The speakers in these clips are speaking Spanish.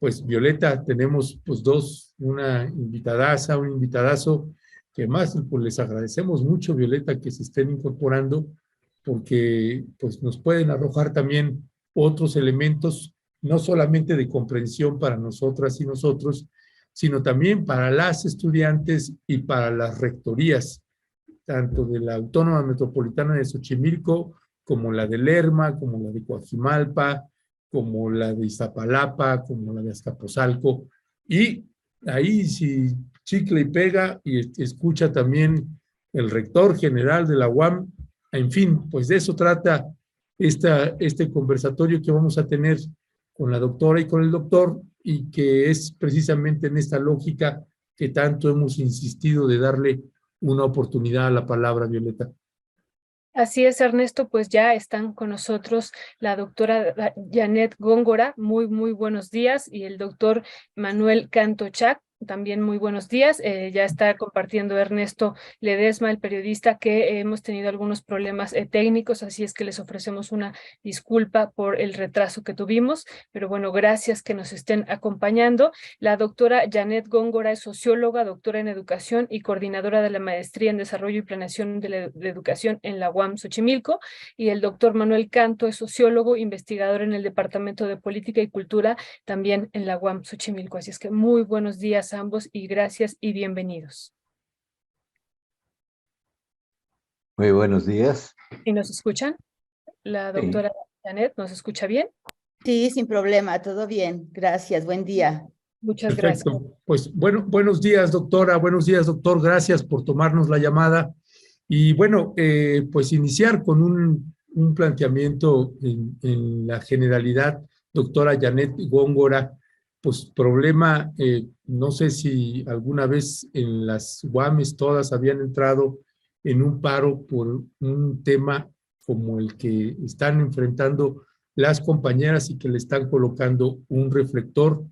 pues Violeta, tenemos pues dos, una invitadaza, un invitadazo, que más pues les agradecemos mucho, Violeta, que se estén incorporando, porque pues nos pueden arrojar también otros elementos, no solamente de comprensión para nosotras y nosotros, sino también para las estudiantes y para las rectorías, tanto de la Autónoma Metropolitana de Xochimilco, como la de Lerma, como la de Coajimalpa, como la de Iztapalapa, como la de Azcapotzalco. Y ahí, si chicle y pega, y escucha también el rector general de la UAM, en fin, pues de eso trata este conversatorio que vamos a tener con la doctora y con el doctor, y que es precisamente en esta lógica que tanto hemos insistido de darle una oportunidad a la palabra, Violeta. Así es, Ernesto, pues ya están con nosotros la doctora Janet Góngora, muy buenos días, y el doctor Manuel Canto Chac, también muy buenos días. Ya está compartiendo Ernesto Ledesma, el periodista, que hemos tenido algunos problemas técnicos, así es que les ofrecemos una disculpa por el retraso que tuvimos, pero bueno, gracias que nos estén acompañando. La doctora Janet Góngora es socióloga, doctora en educación y coordinadora de la maestría en desarrollo y planeación de educación en la UAM Xochimilco, y el doctor Manuel Canto es sociólogo, investigador en el Departamento de Política y Cultura, también en la UAM Xochimilco. Así es que muy buenos días a ambos y gracias y bienvenidos. Muy buenos días. ¿Y nos escuchan? La doctora Janet, ¿nos escucha bien? Sí, sin problema, todo bien. Gracias, buen día. Muchas Perfecto. gracias. Pues bueno, buenos días, doctora, buenos días, doctor, gracias por tomarnos la llamada. Y bueno, pues iniciar con un planteamiento en la generalidad, doctora Janet Góngora, pues problema, no sé si alguna vez en las UAMs todas habían entrado en un paro por un tema como el que están enfrentando las compañeras y que le están colocando un reflector,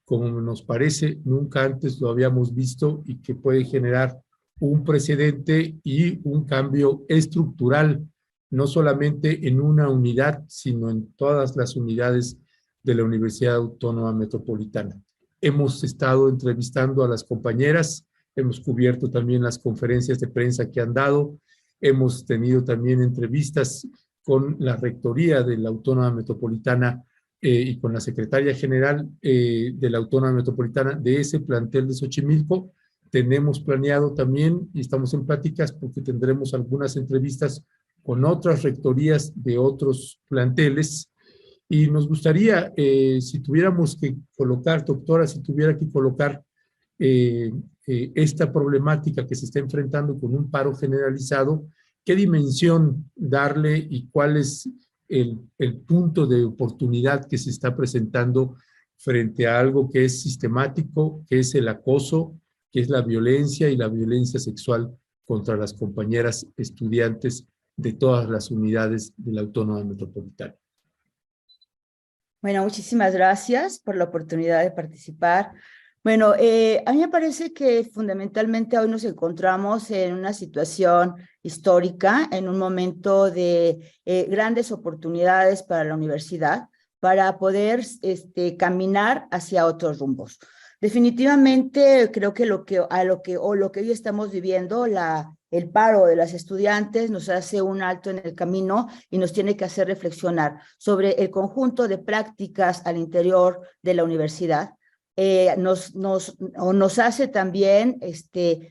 como nos parece, nunca antes lo habíamos visto, y que puede generar un precedente y un cambio estructural, no solamente en una unidad, sino en todas las unidades de la Universidad Autónoma Metropolitana. Hemos estado entrevistando a las compañeras, hemos cubierto también las conferencias de prensa que han dado, hemos tenido también entrevistas con la rectoría de la Autónoma Metropolitana y con la secretaria general de la Autónoma Metropolitana de ese plantel de Xochimilco. Tenemos planeado también, y estamos en pláticas, porque tendremos algunas entrevistas con otras rectorías de otros planteles, y nos gustaría, si tuviéramos que colocar, doctora, si tuviera que colocar esta problemática que se está enfrentando con un paro generalizado, ¿qué dimensión darle y cuál es el punto de oportunidad que se está presentando frente a algo que es sistemático, que es el acoso, que es la violencia y la violencia sexual contra las compañeras estudiantes de todas las unidades de la Autónoma Metropolitana? Bueno, muchísimas gracias por la oportunidad de participar. Bueno, a mí me parece que fundamentalmente hoy nos encontramos en una situación histórica, en un momento de grandes oportunidades para la universidad, para poder caminar hacia otros rumbos. Definitivamente creo que lo que hoy estamos viviendo, el paro de las estudiantes, nos hace un alto en el camino y nos tiene que hacer reflexionar sobre el conjunto de prácticas al interior de la universidad. Nos hace también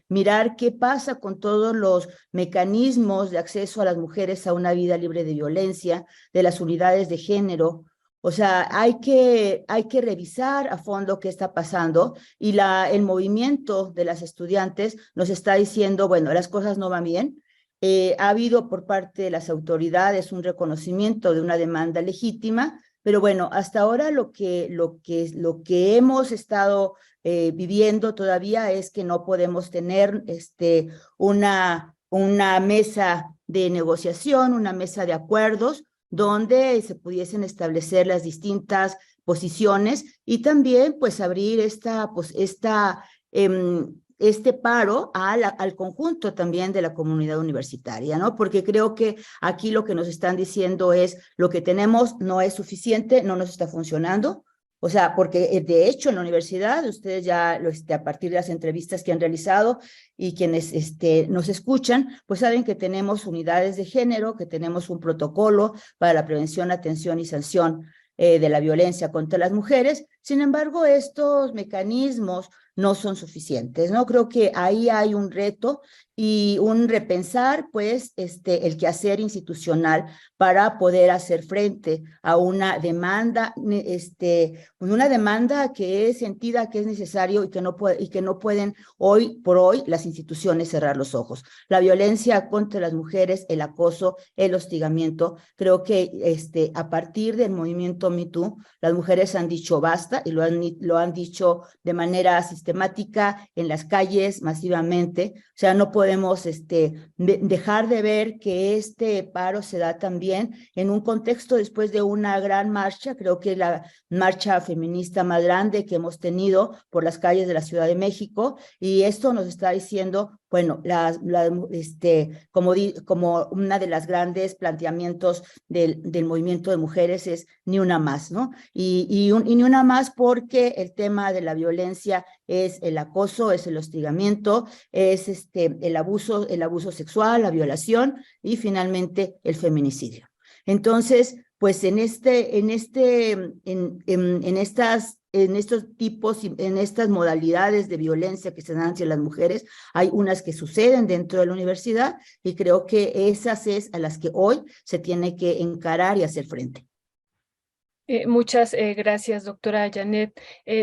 mirar qué pasa con todos los mecanismos de acceso a las mujeres a una vida libre de violencia, de las unidades de género. O sea, hay que revisar a fondo qué está pasando, y el movimiento de las estudiantes nos está diciendo, bueno, las cosas no van bien. Ha habido por parte de las autoridades un reconocimiento de una demanda legítima, pero bueno, hasta ahora lo que hemos estado viviendo todavía es que no podemos tener una mesa de negociación, una mesa de acuerdos, donde se pudiesen establecer las distintas posiciones y también pues abrir este paro al conjunto también de la comunidad universitaria, ¿no? Porque creo que aquí lo que nos están diciendo es lo que tenemos no es suficiente, no nos está funcionando, O sea, porque de hecho en la universidad, ustedes ya a partir de las entrevistas que han realizado y quienes nos escuchan, pues saben que tenemos unidades de género, que tenemos un protocolo para la prevención, atención y sanción de la violencia contra las mujeres. Sin embargo, estos mecanismos no son suficientes, ¿no? Creo que ahí hay un reto y un repensar, pues, el quehacer institucional para poder hacer frente a una demanda, una demanda que es sentida, que es necesario y que no pueden hoy por hoy las instituciones cerrar los ojos. La violencia contra las mujeres, el acoso, el hostigamiento, creo que a partir del movimiento Me Too, las mujeres han dicho basta y lo han dicho de manera sistemática en las calles, masivamente. O sea, no podemos dejar de ver que este paro se da también en un contexto después de una gran marcha, creo que la marcha feminista más grande que hemos tenido por las calles de la Ciudad de México, y esto nos está diciendo, bueno, como una de las grandes planteamientos del movimiento de mujeres es ni una más, ¿no? Y ni una más porque el tema de la violencia es el acoso, es el hostigamiento, es el abuso sexual, la violación y finalmente el feminicidio. Entonces, pues en estos tipos, en estas modalidades de violencia que se dan hacia las mujeres, hay unas que suceden dentro de la universidad y creo que esas es a las que hoy se tiene que encarar y hacer frente. Muchas gracias, doctora Janet.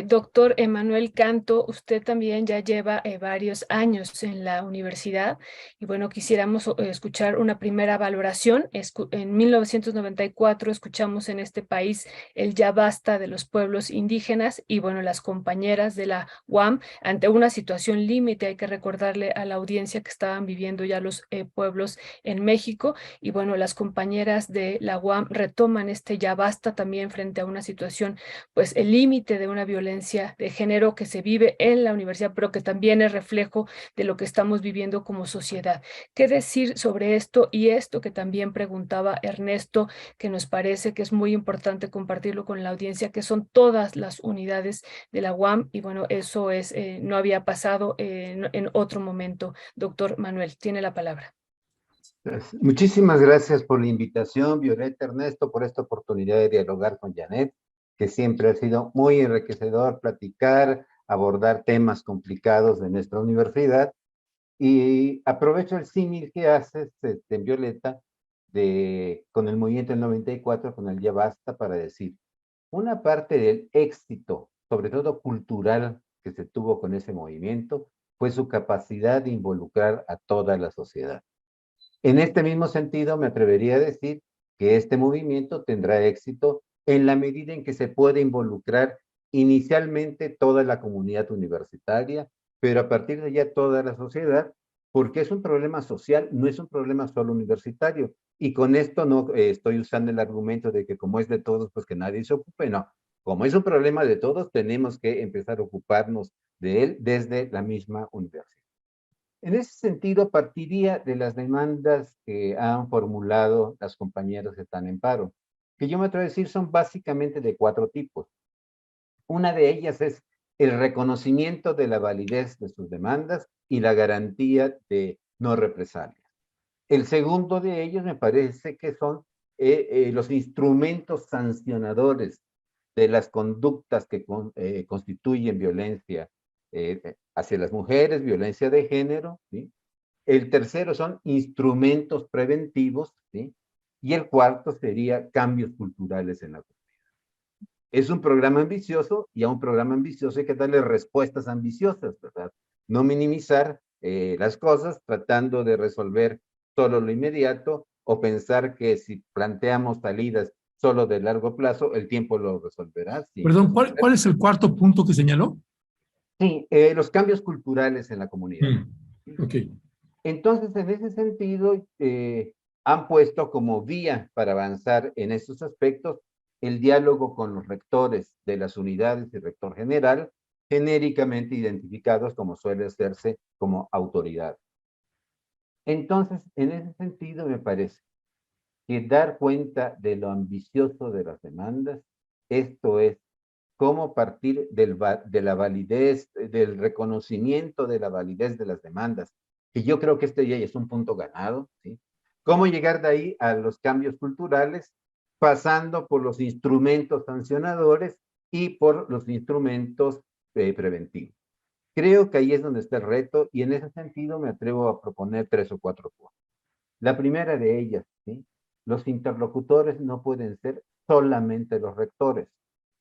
Doctor Emanuel Canto, usted también ya lleva varios años en la universidad y bueno, quisiéramos escuchar una primera valoración. En 1994 escuchamos en este país el ya basta de los pueblos indígenas y bueno, las compañeras de la UAM ante una situación límite, hay que recordarle a la audiencia que estaban viviendo ya los pueblos en México y bueno, las compañeras de la UAM retoman este ya basta también frente a una situación, pues el límite de una violencia de género que se vive en la universidad, pero que también es reflejo de lo que estamos viviendo como sociedad. ¿Qué decir sobre esto y esto que también preguntaba Ernesto, que nos parece que es muy importante compartirlo con la audiencia, que son todas las unidades de la UAM y bueno, eso es, no había pasado en otro momento. Doctor Manuel, tiene la palabra. Muchísimas gracias por la invitación, Violeta, Ernesto, por esta oportunidad de dialogar con Janet, que siempre ha sido muy enriquecedor platicar, abordar temas complicados de nuestra universidad. Y aprovecho el símil que haces, Violeta, con el movimiento del 94, con el Ya Basta, para decir, una parte del éxito, sobre todo cultural, que se tuvo con ese movimiento, fue su capacidad de involucrar a toda la sociedad. En este mismo sentido, me atrevería a decir que este movimiento tendrá éxito en la medida en que se puede involucrar inicialmente toda la comunidad universitaria, pero a partir de ya toda la sociedad, porque es un problema social, no es un problema solo universitario. Y con esto no estoy usando el argumento de que como es de todos, pues que nadie se ocupe, no. Como es un problema de todos, tenemos que empezar a ocuparnos de él desde la misma universidad. En ese sentido, partiría de las demandas que han formulado las compañeras que están en paro, que yo me atrevo a decir son básicamente de 4 tipos. Una de ellas es el reconocimiento de la validez de sus demandas y la garantía de no represalias. El segundo de ellos me parece que son los instrumentos sancionadores de las conductas que constituyen violencia hacia las mujeres, violencia de género, ¿sí? El tercero son instrumentos preventivos, ¿sí? Y el cuarto sería cambios culturales en la comunidad. Es un programa ambicioso y a un programa ambicioso hay que darle respuestas ambiciosas, ¿verdad? No minimizar las cosas tratando de resolver solo lo inmediato o pensar que si planteamos salidas solo de largo plazo, el tiempo lo resolverá. Sí. Perdón, ¿cuál es el cuarto punto que señaló? Sí, los cambios culturales en la comunidad. Ok. Entonces, en ese sentido, han puesto como vía para avanzar en estos aspectos el diálogo con los rectores de las unidades y rector general, genéricamente identificados como suele hacerse como autoridad. Entonces, en ese sentido, me parece que dar cuenta de lo ambicioso de las demandas, esto es cómo partir de la validez, del reconocimiento de la validez de las demandas, que yo creo que este ya es un punto ganado, ¿sí? Cómo llegar de ahí a los cambios culturales, pasando por los instrumentos sancionadores y por los instrumentos preventivos. Creo que ahí es donde está el reto y en ese sentido me atrevo a proponer 3 o 4 cosas. La primera de ellas, ¿sí? Los interlocutores no pueden ser solamente los rectores.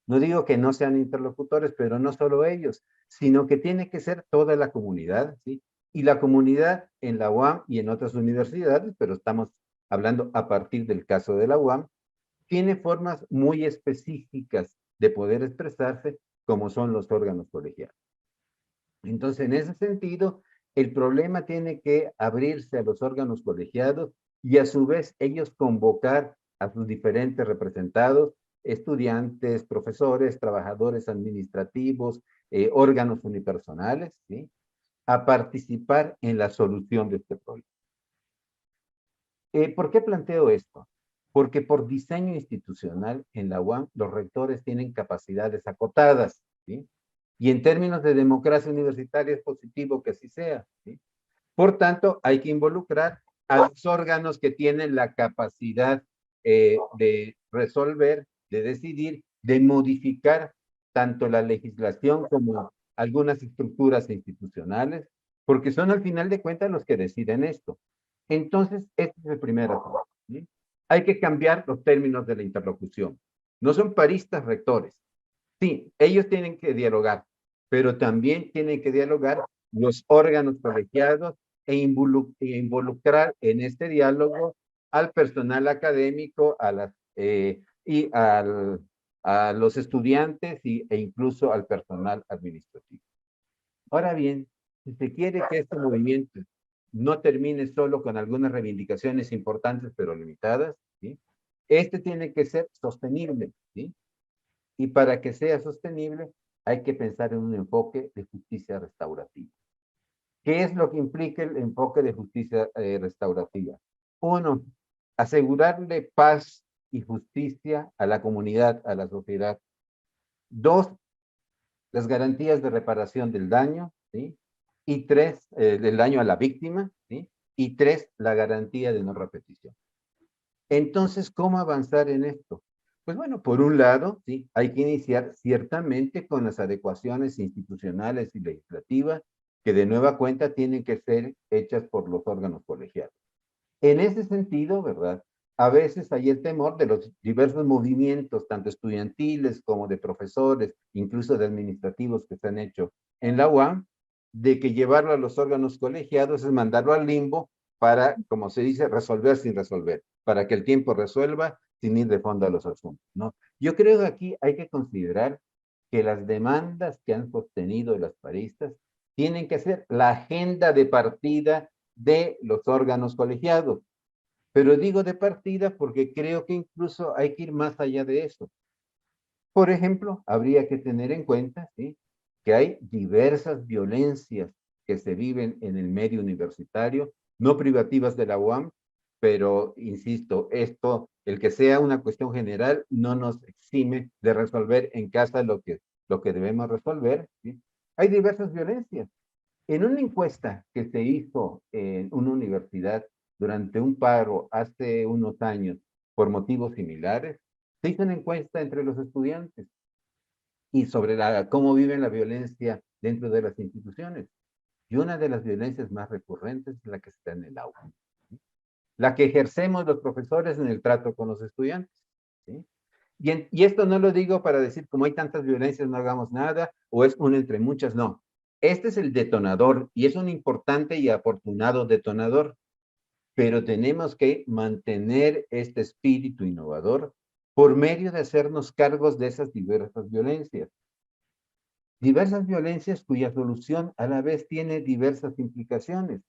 No digo que no sean interlocutores, pero no solo ellos, sino que tiene que ser toda la comunidad, ¿sí? Y la comunidad en la UAM y en otras universidades, pero estamos hablando a partir del caso de la UAM, tiene formas muy específicas de poder expresarse, como son los órganos colegiados. Entonces, en ese sentido, el problema tiene que abrirse a los órganos colegiados y a su vez ellos convocar a sus diferentes representados, estudiantes, profesores, trabajadores administrativos, órganos unipersonales, ¿sí? A participar en la solución de este problema. ¿Por qué planteo esto? Porque por diseño institucional en la UAM los rectores tienen capacidades acotadas, ¿sí? Y en términos de democracia universitaria es positivo que así sea, ¿sí? Por tanto, hay que involucrar a los órganos que tienen la capacidad de resolver, de decidir, de modificar tanto la legislación como algunas estructuras institucionales, porque son al final de cuentas los que deciden esto. Entonces, este es el primer asunto, ¿sí? Hay que cambiar los términos de la interlocución. No son paristas rectores. Sí, ellos tienen que dialogar, pero también tienen que dialogar los órganos colegiados e involucrar en este diálogo al personal académico, a los estudiantes e incluso al personal administrativo. Ahora bien, si se quiere que este movimiento no termine solo con algunas reivindicaciones importantes pero limitadas, ¿sí? Este tiene que ser sostenible, ¿sí? Y para que sea sostenible, hay que pensar en un enfoque de justicia restaurativa. ¿Qué es lo que implica el enfoque de justicia restaurativa? Uno, asegurarle paz y justicia a la comunidad, a la sociedad. Dos, las garantías de reparación del daño, ¿sí? Y tres, del daño a la víctima, ¿sí? Y tres, la garantía de no repetición. Entonces, ¿cómo avanzar en esto? Pues bueno, por un lado, sí, hay que iniciar ciertamente con las adecuaciones institucionales y legislativas que de nueva cuenta tienen que ser hechas por los órganos colegiados. En ese sentido, ¿verdad? A veces hay el temor de los diversos movimientos, tanto estudiantiles como de profesores, incluso de administrativos que se han hecho en la UAM, de que llevarlo a los órganos colegiados es mandarlo al limbo para, como se dice, resolver sin resolver, para que el tiempo resuelva sin ir de fondo a los asuntos, ¿no? Yo creo que aquí hay que considerar que las demandas que han sostenido las paristas tienen que ser la agenda de partida de los órganos colegiados. Pero digo de partida porque creo que incluso hay que ir más allá de eso. Por ejemplo, habría que tener en cuenta, ¿sí?, que hay diversas violencias que se viven en el medio universitario, no privativas de la UAM, pero insisto, esto, el que sea una cuestión general, no nos exime de resolver en casa lo que debemos resolver, ¿sí? Hay diversas violencias. En una encuesta que se hizo en una universidad durante un paro hace unos años por motivos similares, se hizo una encuesta entre los estudiantes y sobre cómo viven la violencia dentro de las instituciones. Y una de las violencias más recurrentes es la que está en el aula, ¿sí? La que ejercemos los profesores en el trato con los estudiantes, ¿sí? Y esto no lo digo para decir, como hay tantas violencias, no hagamos nada, o es una entre muchas, no. Este es el detonador, y es un importante y afortunado detonador, pero tenemos que mantener este espíritu innovador por medio de hacernos cargos de esas diversas violencias. Diversas violencias cuya solución a la vez tiene diversas implicaciones.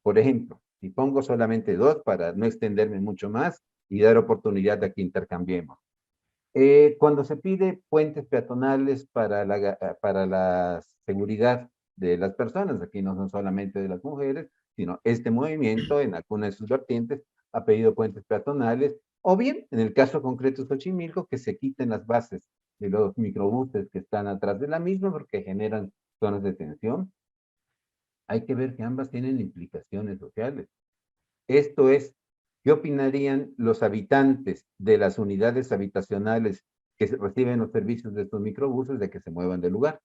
Por ejemplo, si pongo solamente dos para no extenderme mucho más y dar oportunidad a que intercambiemos. Cuando se pide puentes peatonales para la seguridad de las personas, aquí no son solamente de las mujeres, sino este movimiento en algunas de sus vertientes ha pedido puentes peatonales O bien, en el caso concreto de Xochimilco, que se quiten las bases de los microbuses que están atrás de la misma porque generan zonas de tensión. Hay que ver que ambas tienen implicaciones sociales. Esto es, ¿qué opinarían los habitantes de las unidades habitacionales que reciben los servicios de estos microbuses de que se muevan del lugar?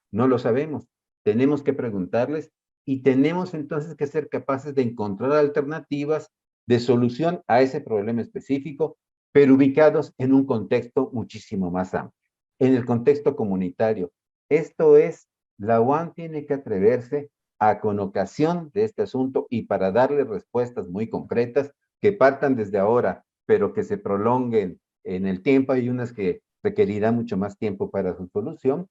No lo sabemos. Tenemos que preguntarles y tenemos entonces que ser capaces de encontrar alternativas de solución a ese problema específico, pero ubicados en un contexto muchísimo más amplio, en el contexto comunitario. Esto es, la UAM tiene que atreverse a, con ocasión de este asunto y para darle respuestas muy concretas que partan desde ahora, pero que se prolonguen en el tiempo. Hay unas que requerirá mucho más tiempo para su solución.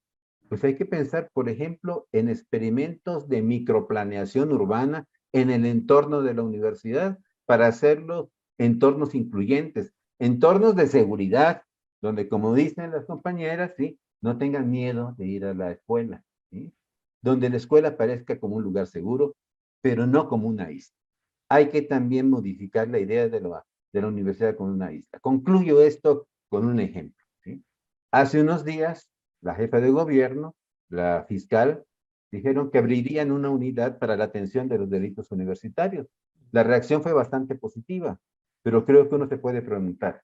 Pues hay que pensar, por ejemplo, en experimentos de microplaneación urbana en el entorno de la universidad para hacerlo entornos incluyentes, entornos de seguridad, donde, como dicen las compañeras, ¿sí?, no tengan miedo de ir a la escuela, ¿sí?, donde la escuela parezca como un lugar seguro, pero no como una isla. Hay que también modificar la idea de la universidad como una isla. Concluyo esto con un ejemplo, ¿sí? Hace unos días, la jefa de gobierno, la fiscal, dijeron que abrirían una unidad para la atención de los delitos universitarios. La reacción fue bastante positiva, pero creo que uno se puede preguntar,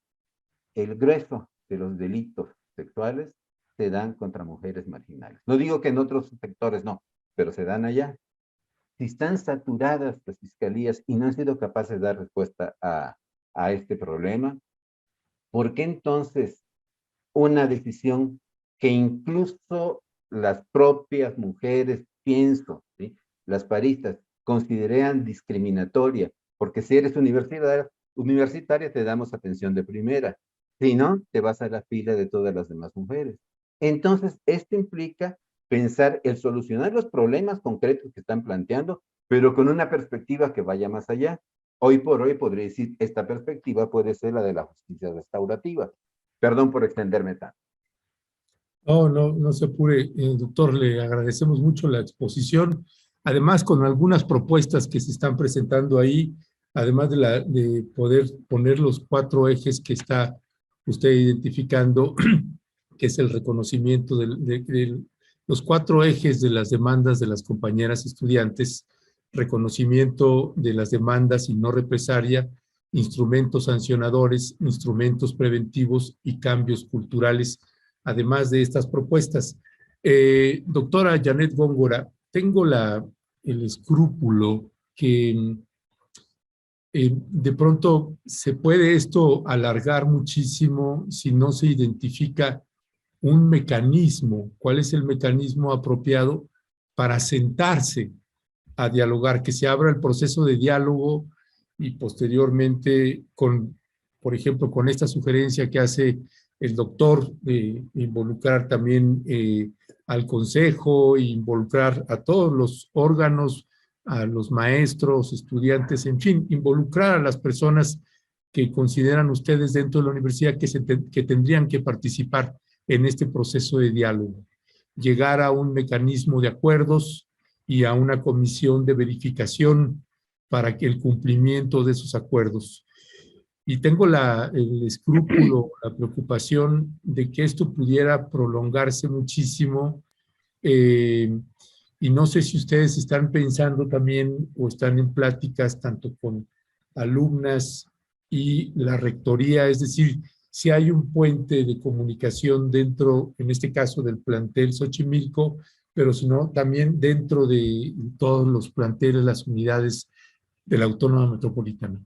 el grueso de los delitos sexuales se dan contra mujeres marginales. No digo que en otros sectores no, pero se dan allá. Si están saturadas las fiscalías y no han sido capaces de dar respuesta a este problema, ¿por qué entonces una decisión que incluso las propias mujeres, pienso, ¿sí?, las paristas, consideran discriminatoria? Porque si eres universitaria te damos atención de primera. Si no, te vas a la fila de todas las demás mujeres. Entonces, esto implica pensar el solucionar los problemas concretos que están planteando, pero con una perspectiva que vaya más allá. Hoy por hoy podría decir, esta perspectiva puede ser la de la justicia restaurativa. Perdón por extenderme tanto. No se apure, doctor, le agradecemos mucho la exposición, además con algunas propuestas que se están presentando ahí, además de poder poner los 4 ejes que está usted identificando, que es el reconocimiento de los 4 ejes de las demandas de las compañeras estudiantes, reconocimiento de las demandas y no represalia, instrumentos sancionadores, instrumentos preventivos y cambios culturales, además de estas propuestas. Doctora Janet Góngora, tengo el escrúpulo que de pronto se puede esto alargar muchísimo si no se identifica un mecanismo. ¿Cuál es el mecanismo apropiado para sentarse a dialogar? Que se abra el proceso de diálogo y posteriormente por ejemplo, con esta sugerencia que hace el doctor de involucrar también al consejo, involucrar a todos los órganos, a los maestros, estudiantes, en fin, involucrar a las personas que consideran ustedes dentro de la universidad que tendrían que participar en este proceso de diálogo. Llegar a un mecanismo de acuerdos y a una comisión de verificación para que el cumplimiento de esos acuerdos. Y tengo el escrúpulo, la preocupación de que esto pudiera prolongarse muchísimo. Y no sé si ustedes están pensando también o están en pláticas tanto con alumnas y la rectoría, es decir, si hay un puente de comunicación dentro, en este caso, del plantel Xochimilco, pero si no, también dentro de todos los planteles, las unidades de la Autónoma Metropolitana.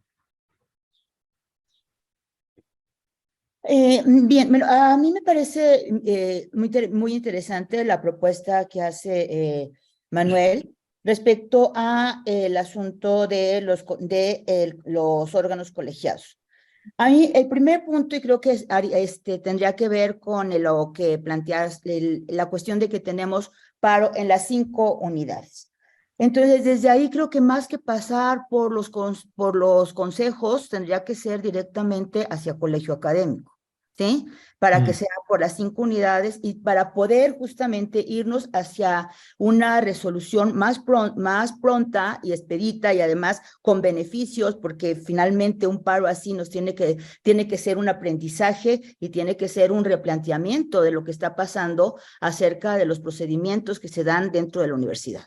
Bien, bueno, a mí me parece muy interesante la propuesta que hace Manuel respecto a el asunto de los órganos colegiados. A mí el primer punto, y creo que tendría que ver con lo que planteas, la cuestión de que tenemos paro en las 5 unidades. Entonces, desde ahí creo que más que pasar por los consejos, tendría que ser directamente hacia colegio académico. ¿sí? Para que sea por las 5 unidades y para poder justamente irnos hacia una resolución más pronta y expedita y además con beneficios, porque finalmente un paro así nos tiene que ser un aprendizaje y tiene que ser un replanteamiento de lo que está pasando acerca de los procedimientos que se dan dentro de la universidad.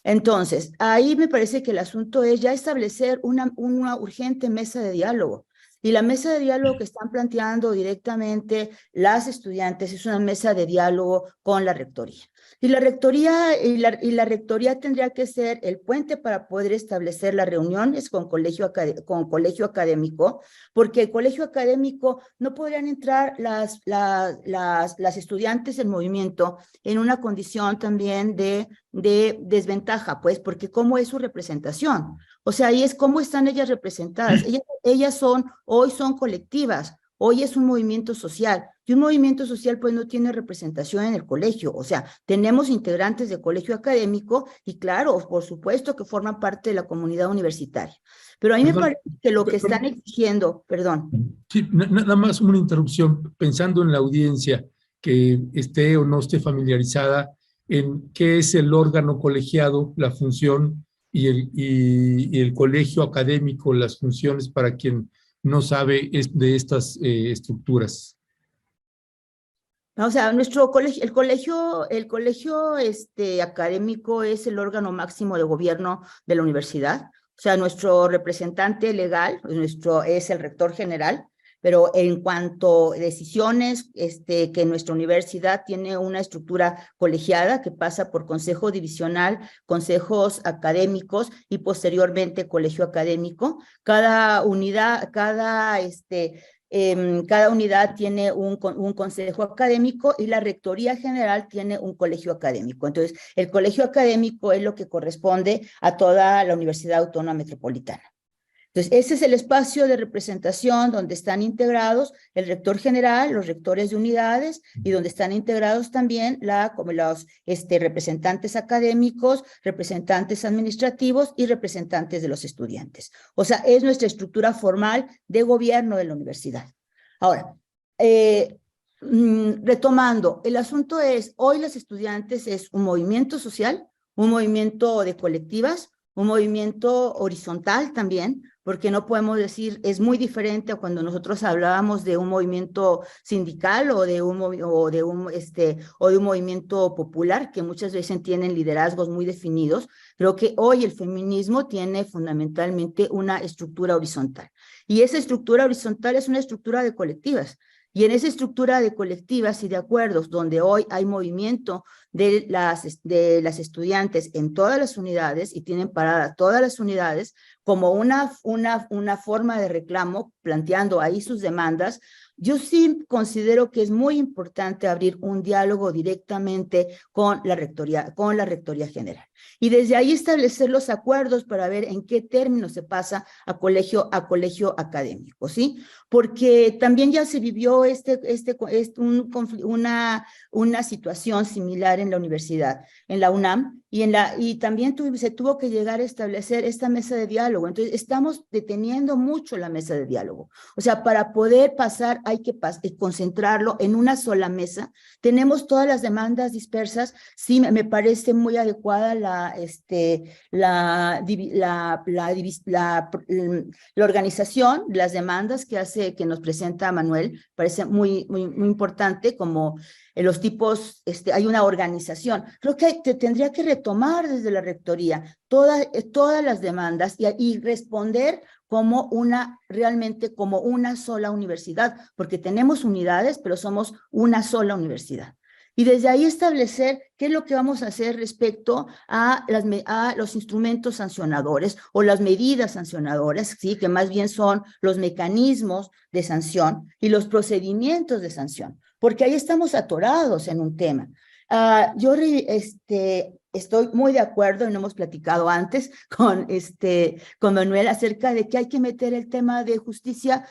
Entonces, ahí me parece que el asunto es ya establecer una urgente mesa de diálogo. Y la mesa de diálogo que están planteando directamente las estudiantes es una mesa de diálogo con la rectoría. Y la rectoría tendría que ser el puente para poder establecer las reuniones con colegio académico, porque el colegio académico no podrían entrar las estudiantes del movimiento en una condición también de desventaja, pues, porque cómo es su representación. O sea, ahí es cómo están ellas representadas. Ellas hoy son colectivas, hoy es un movimiento social, y un movimiento social pues no tiene representación en el colegio. O sea, tenemos integrantes del colegio académico y claro, por supuesto que forman parte de la comunidad universitaria. Pero a mí me parece que lo que están exigiendo, perdón. Sí, nada más una interrupción, pensando en la audiencia que esté o no esté familiarizada en qué es el órgano colegiado, la función y el colegio académico, las funciones para quien no sabe de estas estructuras. O sea, el colegio académico es el órgano máximo de gobierno de la universidad. O sea, nuestro representante legal es el rector general, pero en cuanto a decisiones, que nuestra universidad tiene una estructura colegiada que pasa por consejo divisional, consejos académicos y posteriormente colegio académico. Cada unidad tiene un consejo académico y la rectoría general tiene un colegio académico. Entonces, el colegio académico es lo que corresponde a toda la Universidad Autónoma Metropolitana. Entonces, ese es el espacio de representación donde están integrados el rector general, los rectores de unidades y donde están integrados también como los representantes académicos, representantes administrativos y representantes de los estudiantes. O sea, es nuestra estructura formal de gobierno de la universidad. Ahora, retomando, el asunto es, hoy los estudiantes es un movimiento social, un movimiento de colectivas, un movimiento horizontal también, porque no podemos decir, es muy diferente a cuando nosotros hablábamos de un movimiento sindical o de un movimiento popular, que muchas veces tienen liderazgos muy definidos. Creo que hoy el feminismo tiene fundamentalmente una estructura horizontal. Y esa estructura horizontal es una estructura de colectivas. Y en esa estructura de colectivas y de acuerdos, donde hoy hay movimiento de las estudiantes en todas las unidades y tienen paradas todas las unidades como una forma de reclamo, planteando ahí sus demandas, yo sí considero que es muy importante abrir un diálogo directamente con la rectoría general. Y desde ahí establecer los acuerdos para ver en qué términos se pasa a colegio académico, ¿sí? Porque también ya se vivió una situación similar en la universidad, en la UNAM, y también se tuvo que llegar a establecer esta mesa de diálogo. Entonces, estamos deteniendo mucho la mesa de diálogo. O sea, para poder pasar, hay que concentrarlo en una sola mesa. Tenemos todas las demandas dispersas. Sí, me parece muy adecuada la organización, las demandas que nos presenta Manuel, parece muy importante, como los tipos, hay una organización. Creo que tendría que retomar desde la rectoría todas las demandas y responder realmente como una sola universidad, porque tenemos unidades, pero somos una sola universidad. Y desde ahí establecer qué es lo que vamos a hacer respecto a los instrumentos sancionadores o las medidas sancionadoras, ¿sí? Que más bien son los mecanismos de sanción y los procedimientos de sanción, porque ahí estamos atorados en un tema. Yo estoy muy de acuerdo, y no hemos platicado antes con Manuel acerca de que hay que meter el tema de justicia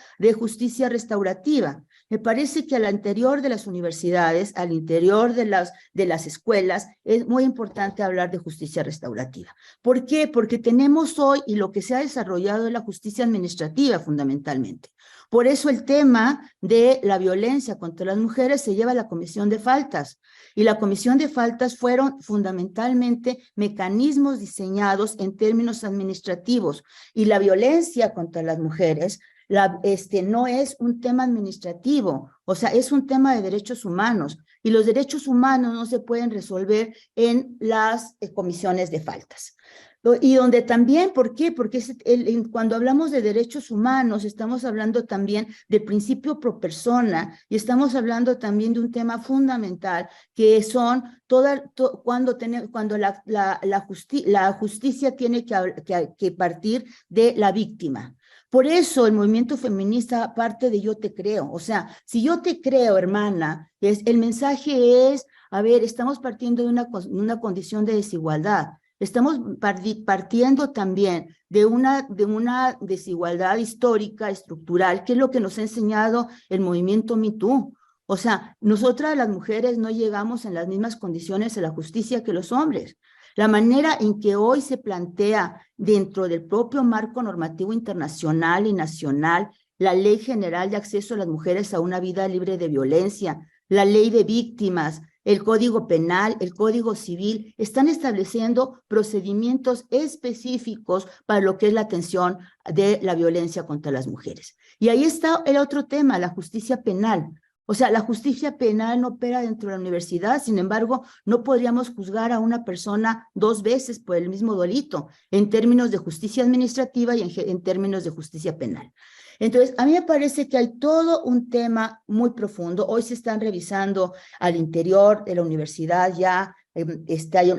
restaurativa. Me parece que al interior de las universidades, al interior de las escuelas, es muy importante hablar de justicia restaurativa. ¿Por qué? Porque tenemos hoy, y lo que se ha desarrollado es la justicia administrativa fundamentalmente. Por eso el tema de la violencia contra las mujeres se lleva a la comisión de faltas. Y la comisión de faltas fueron fundamentalmente mecanismos diseñados en términos administrativos. Y la violencia contra las mujeres no es un tema administrativo, o sea, es un tema de derechos humanos. Y los derechos humanos no se pueden resolver en las comisiones de faltas. Y donde también, ¿por qué? Porque cuando hablamos de derechos humanos, estamos hablando también del principio pro persona y estamos hablando también de un tema fundamental que son cuando la justicia tiene que partir de la víctima. Por eso el movimiento feminista parte de yo te creo. O sea, si yo te creo, hermana, el mensaje es, a ver, estamos partiendo de una condición de desigualdad. Estamos partiendo también de una desigualdad histórica, estructural, que es lo que nos ha enseñado el movimiento Me Too. O sea, nosotras las mujeres no llegamos en las mismas condiciones a la justicia que los hombres. La manera en que hoy se plantea dentro del propio marco normativo internacional y nacional, la Ley General de Acceso a las Mujeres a una Vida Libre de Violencia, la Ley de Víctimas, el Código Penal, el Código Civil, están estableciendo procedimientos específicos para lo que es la atención de la violencia contra las mujeres. Y ahí está el otro tema, la justicia penal. O sea, la justicia penal no opera dentro de la universidad, sin embargo, no podríamos juzgar a una persona 2 veces por el mismo delito, en términos de justicia administrativa y en términos de justicia penal. Entonces, a mí me parece que hay todo un tema muy profundo. Hoy se están revisando al interior de la universidad ya, hay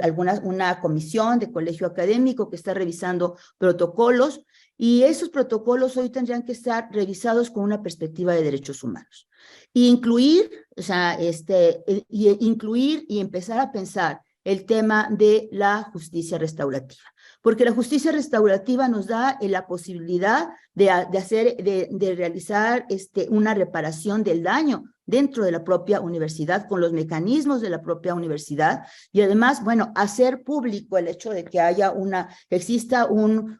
una comisión de colegio académico que está revisando protocolos y esos protocolos hoy tendrían que estar revisados con una perspectiva de derechos humanos. Y incluir y empezar a pensar el tema de la justicia restaurativa. Porque la justicia restaurativa nos da la posibilidad de realizar una reparación del daño dentro de la propia universidad, con los mecanismos de la propia universidad, y además, bueno, hacer público el hecho de que exista un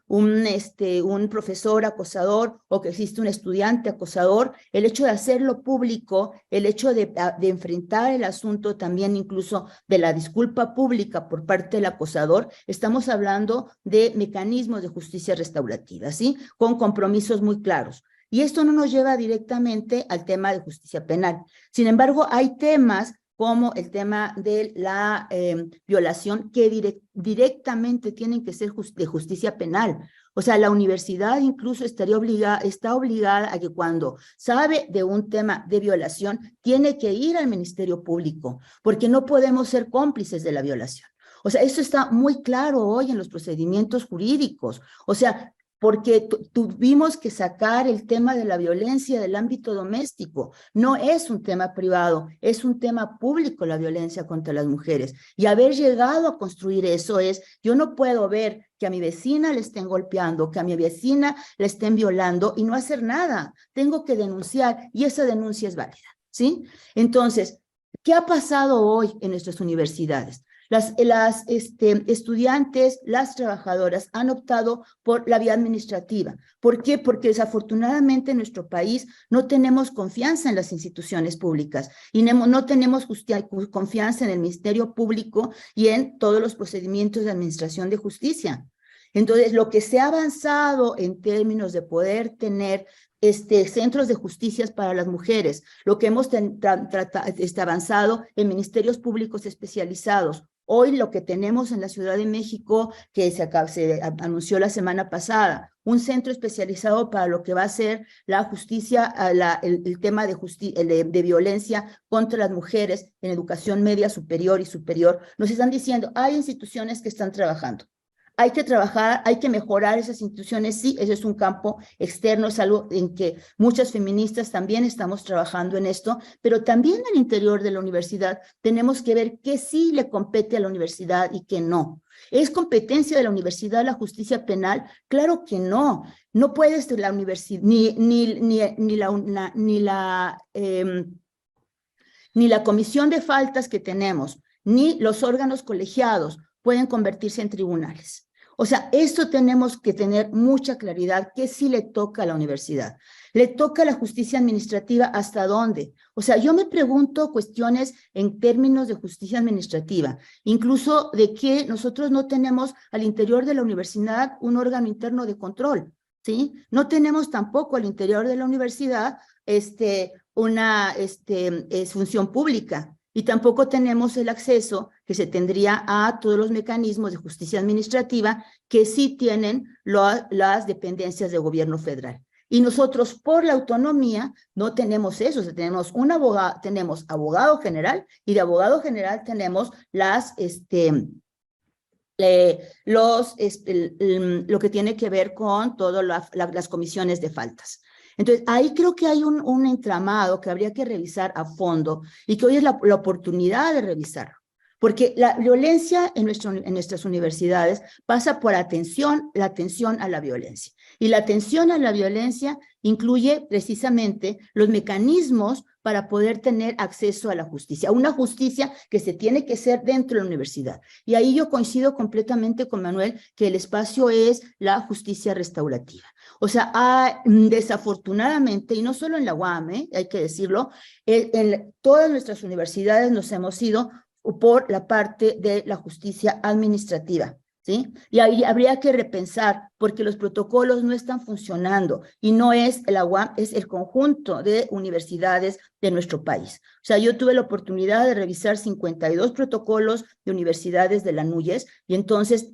profesor acosador o que existe un estudiante acosador, el hecho de hacerlo público, el hecho de enfrentar el asunto también incluso de la disculpa pública por parte del acosador, estamos hablando de mecanismos de justicia restaurativa, ¿sí? Con compromisos muy claros. Y esto no nos lleva directamente al tema de justicia penal. Sin embargo, hay temas como el tema de la violación que directamente tienen que ser de justicia penal. O sea, la universidad incluso está obligada a que cuando sabe de un tema de violación, tiene que ir al Ministerio Público, porque no podemos ser cómplices de la violación. O sea, eso está muy claro hoy en los procedimientos jurídicos. O sea, porque tuvimos que sacar el tema de la violencia del ámbito doméstico. No es un tema privado, es un tema público la violencia contra las mujeres. Y haber llegado a construir eso yo no puedo ver que a mi vecina le estén golpeando, que a mi vecina le estén violando y no hacer nada. Tengo que denunciar y esa denuncia es válida, ¿sí? Entonces, ¿qué ha pasado hoy en nuestras universidades? Las estudiantes, las trabajadoras han optado por la vía administrativa. ¿Por qué? Porque desafortunadamente en nuestro país no tenemos confianza en las instituciones públicas y no tenemos confianza en el Ministerio Público y en todos los procedimientos de administración de justicia. Entonces, lo que se ha avanzado en términos de poder tener centros de justicias para las mujeres, lo que hemos avanzado en ministerios públicos especializados. Hoy lo que tenemos en la Ciudad de México, que se anunció la semana pasada, un centro especializado para lo que va a ser la justicia, el tema de violencia contra las mujeres en educación media, superior y superior. Nos están diciendo, hay instituciones que están trabajando. Hay que trabajar, hay que mejorar esas instituciones, sí, ese es un campo externo, es algo en que muchas feministas también estamos trabajando en esto, pero también al interior de la universidad tenemos que ver qué sí le compete a la universidad y qué no. ¿Es competencia de la universidad la justicia penal? Claro que no. No puedes la universidad, ni la comisión de faltas que tenemos, ni los órganos colegiados pueden convertirse en tribunales. O sea, esto tenemos que tener mucha claridad, que sí le toca a la universidad. ¿Le toca a la justicia administrativa hasta dónde? O sea, yo me pregunto cuestiones en términos de justicia administrativa, incluso de que nosotros no tenemos al interior de la universidad un órgano interno de control, ¿sí? No tenemos tampoco al interior de la universidad una función pública. Y tampoco tenemos el acceso que se tendría a todos los mecanismos de justicia administrativa que sí tienen las dependencias de gobierno federal. Y nosotros, por la autonomía, no tenemos eso. O sea, tenemos tenemos abogado general, y de abogado general tenemos lo que tiene que ver con todas las comisiones de faltas. Entonces, ahí creo que hay un entramado que habría que revisar a fondo y que hoy es la oportunidad de revisarlo. Porque la violencia en nuestras universidades pasa por la atención a la violencia. Y la atención a la violencia incluye precisamente los mecanismos para poder tener acceso a la justicia, una justicia que se tiene que hacer dentro de la universidad. Y ahí yo coincido completamente con Manuel que el espacio es la justicia restaurativa. O sea, desafortunadamente, y no solo en la UAM, hay que decirlo, en todas nuestras universidades nos hemos ido por la parte de la justicia administrativa, ¿sí? Y ahí habría que repensar, porque los protocolos no están funcionando, y no es la UAM, es el conjunto de universidades de nuestro país. O sea, yo tuve la oportunidad de revisar 52 protocolos de universidades de la NUYES, y entonces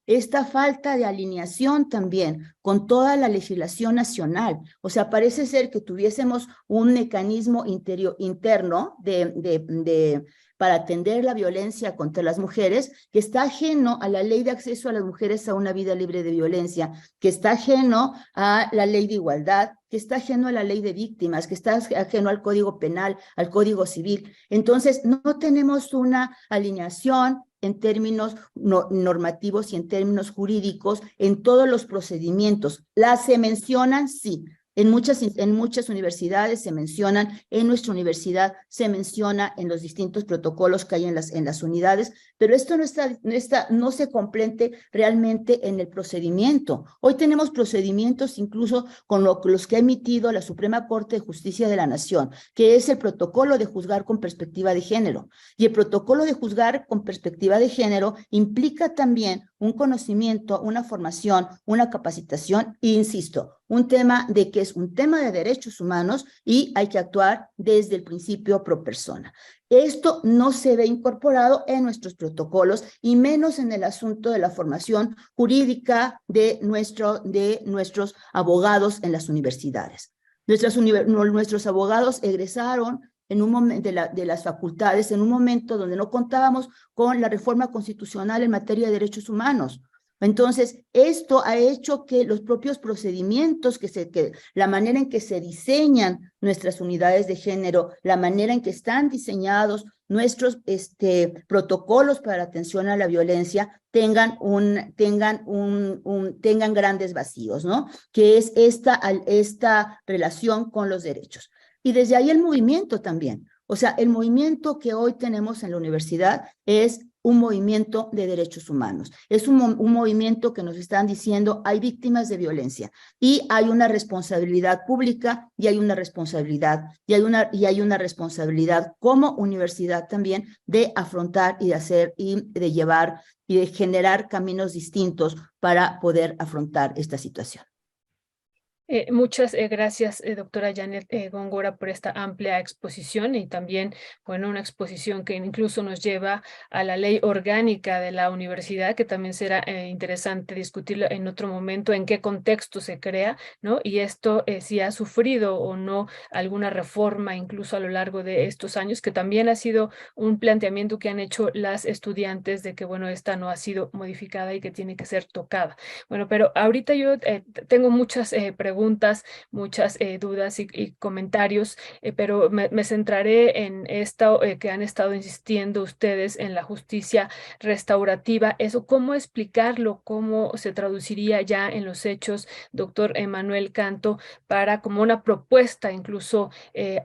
esta falta de alineación también con toda la legislación nacional. O sea, parece ser que tuviésemos un mecanismo interno para atender la violencia contra las mujeres, que está ajeno a la ley de acceso a las mujeres a una vida libre de violencia, que está ajeno a la ley de igualdad, que está ajeno a la ley de víctimas, que está ajeno al Código Penal, al Código Civil. Entonces, no tenemos una alineación en términos normativos y en términos jurídicos en todos los procedimientos. Las se mencionan, sí. En muchas universidades se mencionan, en nuestra universidad se menciona en los distintos protocolos que hay en las unidades, pero esto no se complete realmente en el procedimiento. Hoy tenemos procedimientos incluso con los que ha emitido la Suprema Corte de Justicia de la Nación, que es el protocolo de juzgar con perspectiva de género. Y el protocolo de juzgar con perspectiva de género implica también un conocimiento, una formación, una capacitación, e insisto, un tema de que es un tema de derechos humanos y hay que actuar desde el principio pro persona. Esto no se ve incorporado en nuestros protocolos y menos en el asunto de la formación jurídica de nuestros abogados en las universidades. Nuestros abogados egresaron en un momento de las facultades en un momento donde no contábamos con la reforma constitucional en materia de derechos humanos. Entonces, esto ha hecho que los propios procedimientos, la manera en que se diseñan nuestras unidades de género, la manera en que están diseñados nuestros protocolos para la atención a la violencia, tengan grandes vacíos, ¿no? Que es esta relación con los derechos. Y desde ahí el movimiento también. O sea, el movimiento que hoy tenemos en la universidad es un movimiento de derechos humanos. Es un movimiento que nos están diciendo hay víctimas de violencia y hay una responsabilidad pública y hay una responsabilidad como universidad también de afrontar y de hacer y de llevar y de generar caminos distintos para poder afrontar esta situación. Muchas gracias, doctora Janet Góngora, por esta amplia exposición y también, bueno, una exposición que incluso nos lleva a la ley orgánica de la universidad, que también será interesante discutirlo en otro momento, en qué contexto se crea, ¿no? Y esto, si ha sufrido o no alguna reforma incluso a lo largo de estos años, que también ha sido un planteamiento que han hecho las estudiantes de que, bueno, esta no ha sido modificada y que tiene que ser tocada. Bueno, pero ahorita yo tengo muchas preguntas, muchas dudas y comentarios, pero me centraré en esto que han estado insistiendo ustedes en la justicia restaurativa. Eso, ¿cómo explicarlo? ¿Cómo se traduciría ya en los hechos, doctor Manuel Canto, para como una propuesta incluso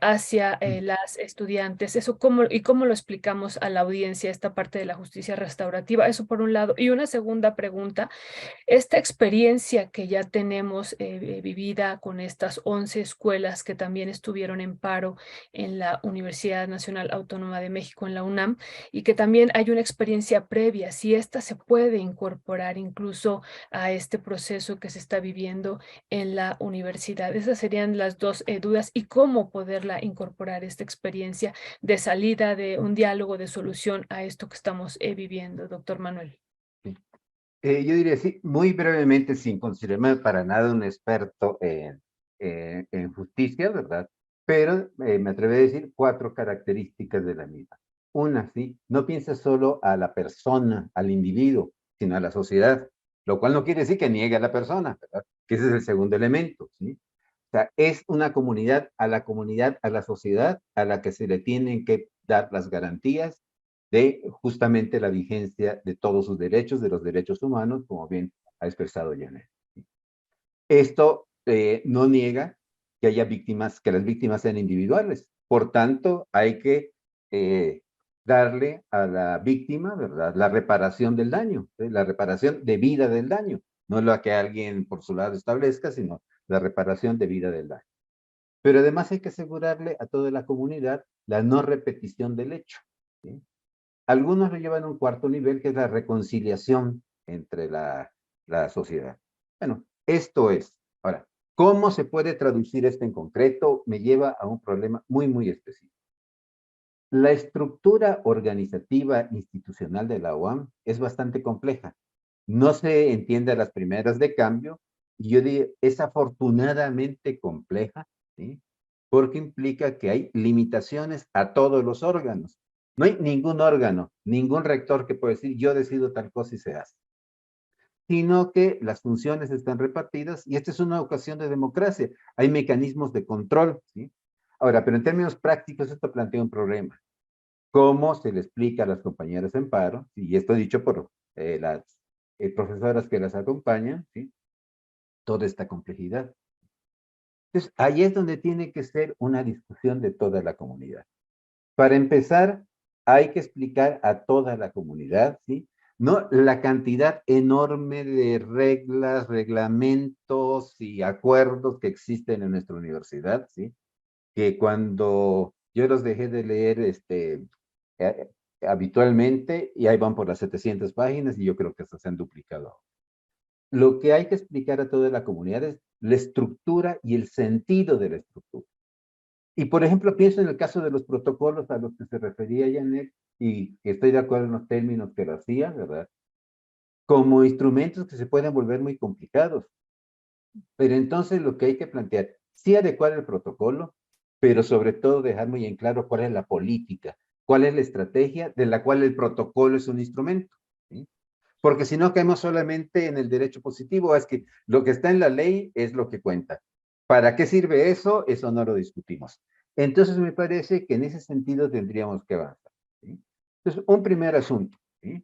hacia las estudiantes? Eso, ¿cómo lo explicamos a la audiencia, esta parte de la justicia restaurativa? Eso por un lado. Y una segunda pregunta. Esta experiencia que ya tenemos vivida con estas 11 escuelas que también estuvieron en paro en la Universidad Nacional Autónoma de México, en la UNAM, y que también hay una experiencia previa, si esta se puede incorporar incluso a este proceso que se está viviendo en la universidad. Esas serían las dos dudas y cómo poderla incorporar, esta experiencia de salida, de un diálogo, de solución a esto que estamos viviendo, doctor Manuel. Yo diría sí, muy brevemente, sin considerarme para nada un experto en justicia, ¿verdad? Pero me atrevo a decir 4 características de la misma. Una, sí, no piensa solo a la persona, al individuo, sino a la sociedad, lo cual no quiere decir que niegue a la persona, ¿verdad? Que ese es el segundo elemento, ¿sí? O sea, es una comunidad, a la sociedad, a la que se le tienen que dar las garantías de justamente la vigencia de todos sus derechos, de los derechos humanos, como bien ha expresado Janet. Esto no niega que haya víctimas, que las víctimas sean individuales. Por tanto, hay que darle a la víctima, ¿verdad?, la reparación del daño, la reparación debida del daño. No lo que alguien por su lado establezca, sino la reparación debida del daño. Pero además hay que asegurarle a toda la comunidad la no repetición del hecho, ¿sí? Algunos lo llevan a un cuarto nivel, que es la reconciliación entre la sociedad. Bueno, esto es. Ahora, ¿cómo se puede traducir esto en concreto? Me lleva a un problema muy, muy específico. La estructura organizativa institucional de la UAM es bastante compleja. No se entiende a las primeras de cambio, y yo diría, es afortunadamente compleja, ¿sí? Porque implica que hay limitaciones a todos los órganos. No hay ningún órgano, ningún rector que pueda decir, yo decido tal cosa y se hace. Sino que las funciones están repartidas, y esta es una ocasión de democracia. Hay mecanismos de control, ¿sí? Ahora, pero en términos prácticos, esto plantea un problema. ¿Cómo se le explica a las compañeras en paro? Y esto dicho por las profesoras que las acompañan, ¿sí?, toda esta complejidad. Entonces, ahí es donde tiene que ser una discusión de toda la comunidad. Para empezar, hay que explicar a toda la comunidad, ¿sí?, no la cantidad enorme de reglas, reglamentos y acuerdos que existen en nuestra universidad, ¿sí?, que cuando yo los dejé de leer habitualmente, y ahí van por las 700 páginas, y yo creo que estas se han duplicado. Lo que hay que explicar a toda la comunidad es la estructura y el sentido de la estructura. Y, por ejemplo, pienso en el caso de los protocolos a los que se refería Janet, y que estoy de acuerdo en los términos que lo hacía, ¿verdad?, como instrumentos que se pueden volver muy complicados. Pero entonces lo que hay que plantear, sí adecuar el protocolo, pero sobre todo dejar muy en claro cuál es la política, cuál es la estrategia de la cual el protocolo es un instrumento, ¿sí? Porque si no caemos solamente en el derecho positivo, es que lo que está en la ley es lo que cuenta. ¿Para qué sirve eso? Eso no lo discutimos. Entonces me parece que en ese sentido tendríamos que avanzar, ¿sí? Entonces, un primer asunto, ¿sí?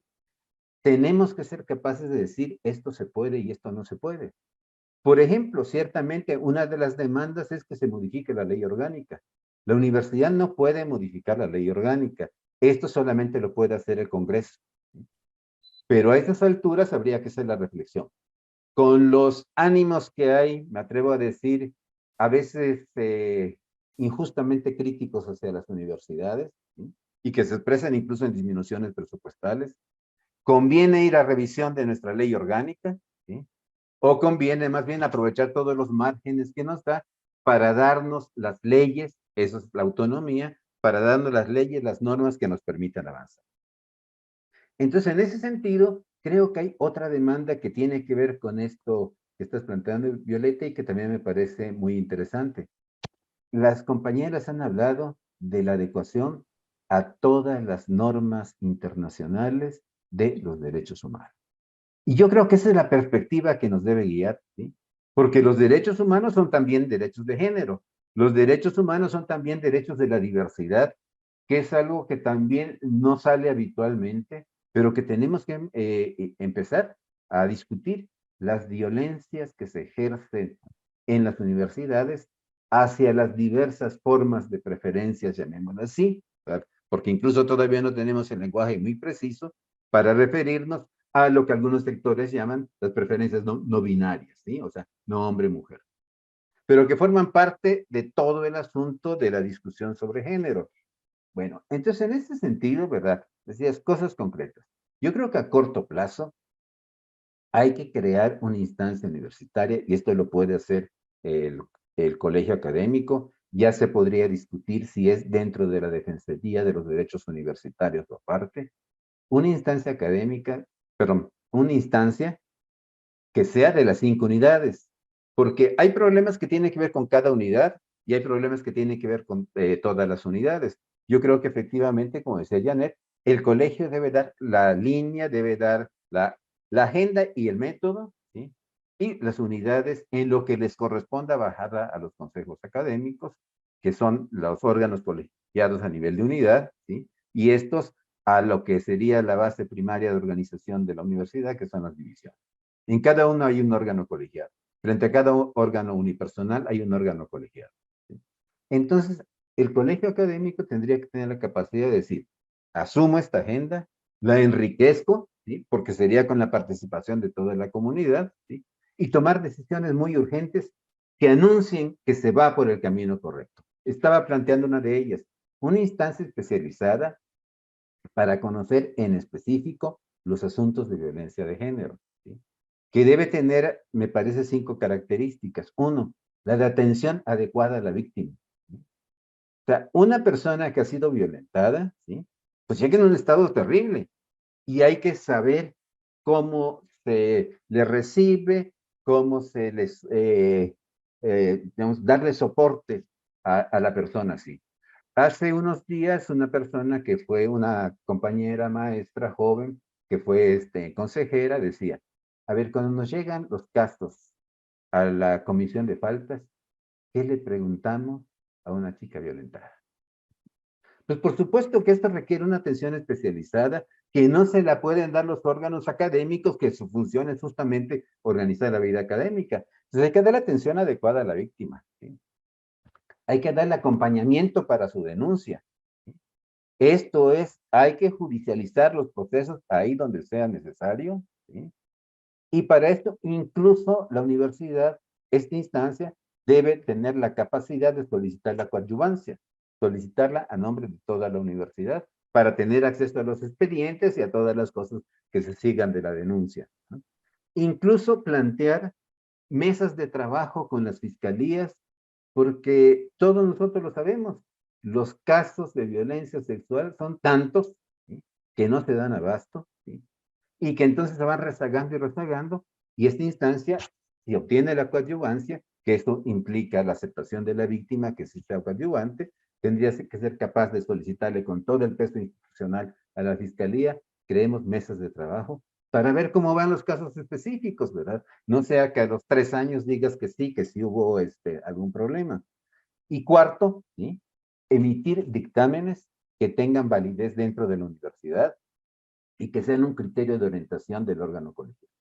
Tenemos que ser capaces de decir esto se puede y esto no se puede. Por ejemplo, ciertamente una de las demandas es que se modifique la ley orgánica. La universidad no puede modificar la ley orgánica. Esto solamente lo puede hacer el Congreso. Pero a esas alturas habría que hacer la reflexión. Con los ánimos que hay, me atrevo a decir, a veces injustamente críticos hacia las universidades, ¿sí?, y que se expresan incluso en disminuciones presupuestales, conviene ir a revisión de nuestra ley orgánica, ¿sí?, o conviene más bien aprovechar todos los márgenes que nos da para darnos las leyes, eso es la autonomía, para darnos las leyes, las normas que nos permitan avanzar. Entonces, en ese sentido, creo que hay otra demanda que tiene que ver con esto que estás planteando, Violeta, y que también me parece muy interesante. Las compañeras han hablado de la adecuación a todas las normas internacionales de los derechos humanos. Y yo creo que esa es la perspectiva que nos debe guiar, ¿sí? Porque los derechos humanos son también derechos de género. Los derechos humanos son también derechos de la diversidad, que es algo que también no sale habitualmente, pero que tenemos que empezar a discutir las violencias que se ejercen en las universidades hacia las diversas formas de preferencias, llamémoslas así, ¿verdad? Porque incluso todavía no tenemos el lenguaje muy preciso para referirnos a lo que algunos sectores llaman las preferencias no binarias, ¿sí? O sea, no hombre-mujer, pero que forman parte de todo el asunto de la discusión sobre género. Bueno, entonces en este sentido, ¿verdad? Decías cosas concretas. Yo creo que a corto plazo hay que crear una instancia universitaria, y esto lo puede hacer el, el colegio académico. Ya se podría discutir si es dentro de la Defensoría de los Derechos Universitarios o aparte, una instancia académica, perdón, una instancia que sea de las 5 unidades, porque hay problemas que tienen que ver con cada unidad y hay problemas que tienen que ver con todas las unidades. Yo creo que efectivamente, como decía Janet, el colegio debe dar la línea, debe dar la agenda y el método, ¿sí? Y las unidades en lo que les corresponda bajarla a los consejos académicos, que son los órganos colegiados a nivel de unidad, ¿sí? Y estos a lo que sería la base primaria de organización de la universidad, que son las divisiones. En cada uno hay un órgano colegiado. Frente a cada órgano unipersonal hay un órgano colegiado. ¿Sí? Entonces, el colegio académico tendría que tener la capacidad de decir, asumo esta agenda, la enriquezco, ¿sí? Porque sería con la participación de toda la comunidad, ¿sí? Y tomar decisiones muy urgentes que anuncien que se va por el camino correcto. Estaba planteando una de ellas, una instancia especializada para conocer en específico los asuntos de violencia de género, ¿sí? Que debe tener, me parece, 5 características. Uno, la de atención adecuada a la víctima, ¿sí? O sea, una persona que ha sido violentada, ¿sí? Pues llega en un estado terrible y hay que saber cómo se le recibe, cómo se les, digamos, darle soporte a la persona así. Hace unos días una persona que fue una compañera maestra joven, que fue consejera, decía, a ver, cuando nos llegan los casos a la comisión de faltas, ¿qué le preguntamos a una chica violentada? Pues por supuesto que esto requiere una atención especializada que no se la pueden dar los órganos académicos, que su función es justamente organizar la vida académica. Entonces hay que dar la atención adecuada a la víctima, ¿sí? Hay que darle acompañamiento para su denuncia. Esto es, hay que judicializar los procesos ahí donde sea necesario, ¿sí? Y para esto, incluso la universidad, esta instancia, debe tener la capacidad de solicitar la coadyuvancia, solicitarla a nombre de toda la universidad, para tener acceso a los expedientes y a todas las cosas que se sigan de la denuncia, ¿no? Incluso plantear mesas de trabajo con las fiscalías, porque todos nosotros lo sabemos, los casos de violencia sexual son tantos, ¿sí? Que no se dan abasto, ¿sí? Y que entonces se van rezagando y rezagando, y esta instancia, si obtiene la coadyuvancia, que esto implica la aceptación de la víctima, que sí sea coadyuvante, tendría que ser capaz de solicitarle con todo el peso institucional a la fiscalía, creemos mesas de trabajo, para ver cómo van los casos específicos, ¿verdad? No sea que a los 3 años digas que sí hubo algún problema. Y cuarto, ¿sí? Emitir dictámenes que tengan validez dentro de la universidad y que sean un criterio de orientación del órgano colegiado.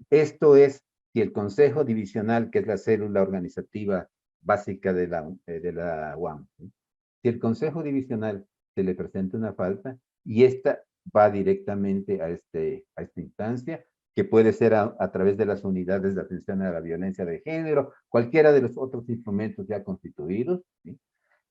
Esto es, si el Consejo Divisional, que es la célula organizativa básica de la UAM, ¿sí? Si el Consejo Divisional se le presenta una falta y esta va directamente a esta instancia, que puede ser a través de las unidades de atención a la violencia de género, cualquiera de los otros instrumentos ya constituidos, ¿sí?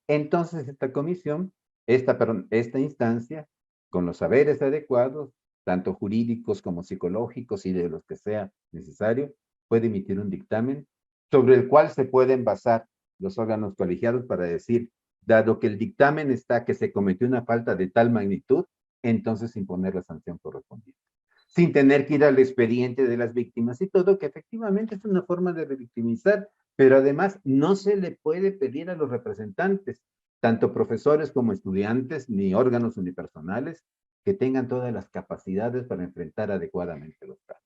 Entonces esta comisión, esta instancia, con los saberes adecuados, tanto jurídicos como psicológicos y de los que sea necesario, puede emitir un dictamen sobre el cual se pueden basar los órganos colegiados para decir, dado que el dictamen está que se cometió una falta de tal magnitud, entonces imponer la sanción correspondiente. Sin tener que ir al expediente de las víctimas y todo, que efectivamente es una forma de revictimizar, pero además no se le puede pedir a los representantes, tanto profesores como estudiantes, ni órganos unipersonales, que tengan todas las capacidades para enfrentar adecuadamente los casos.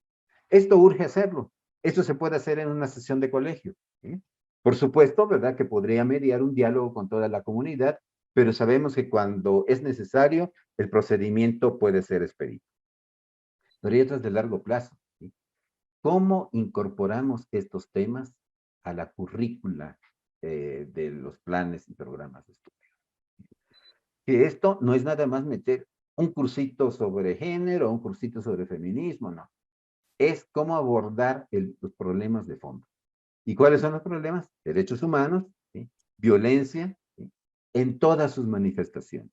Esto urge hacerlo. Esto se puede hacer en una sesión de colegio, ¿sí? Por supuesto, ¿verdad?, que podría mediar un diálogo con toda la comunidad, pero sabemos que cuando es necesario, el procedimiento puede ser expedito. Pero hay otras de largo plazo, ¿sí? ¿Cómo incorporamos estos temas a la currícula de los planes y programas de estudio? Que esto no es nada más meter un cursito sobre género, un cursito sobre feminismo, no. Es cómo abordar los problemas de fondo. ¿Y cuáles son los problemas? Derechos humanos, ¿sí? Violencia, ¿sí?, en todas sus manifestaciones.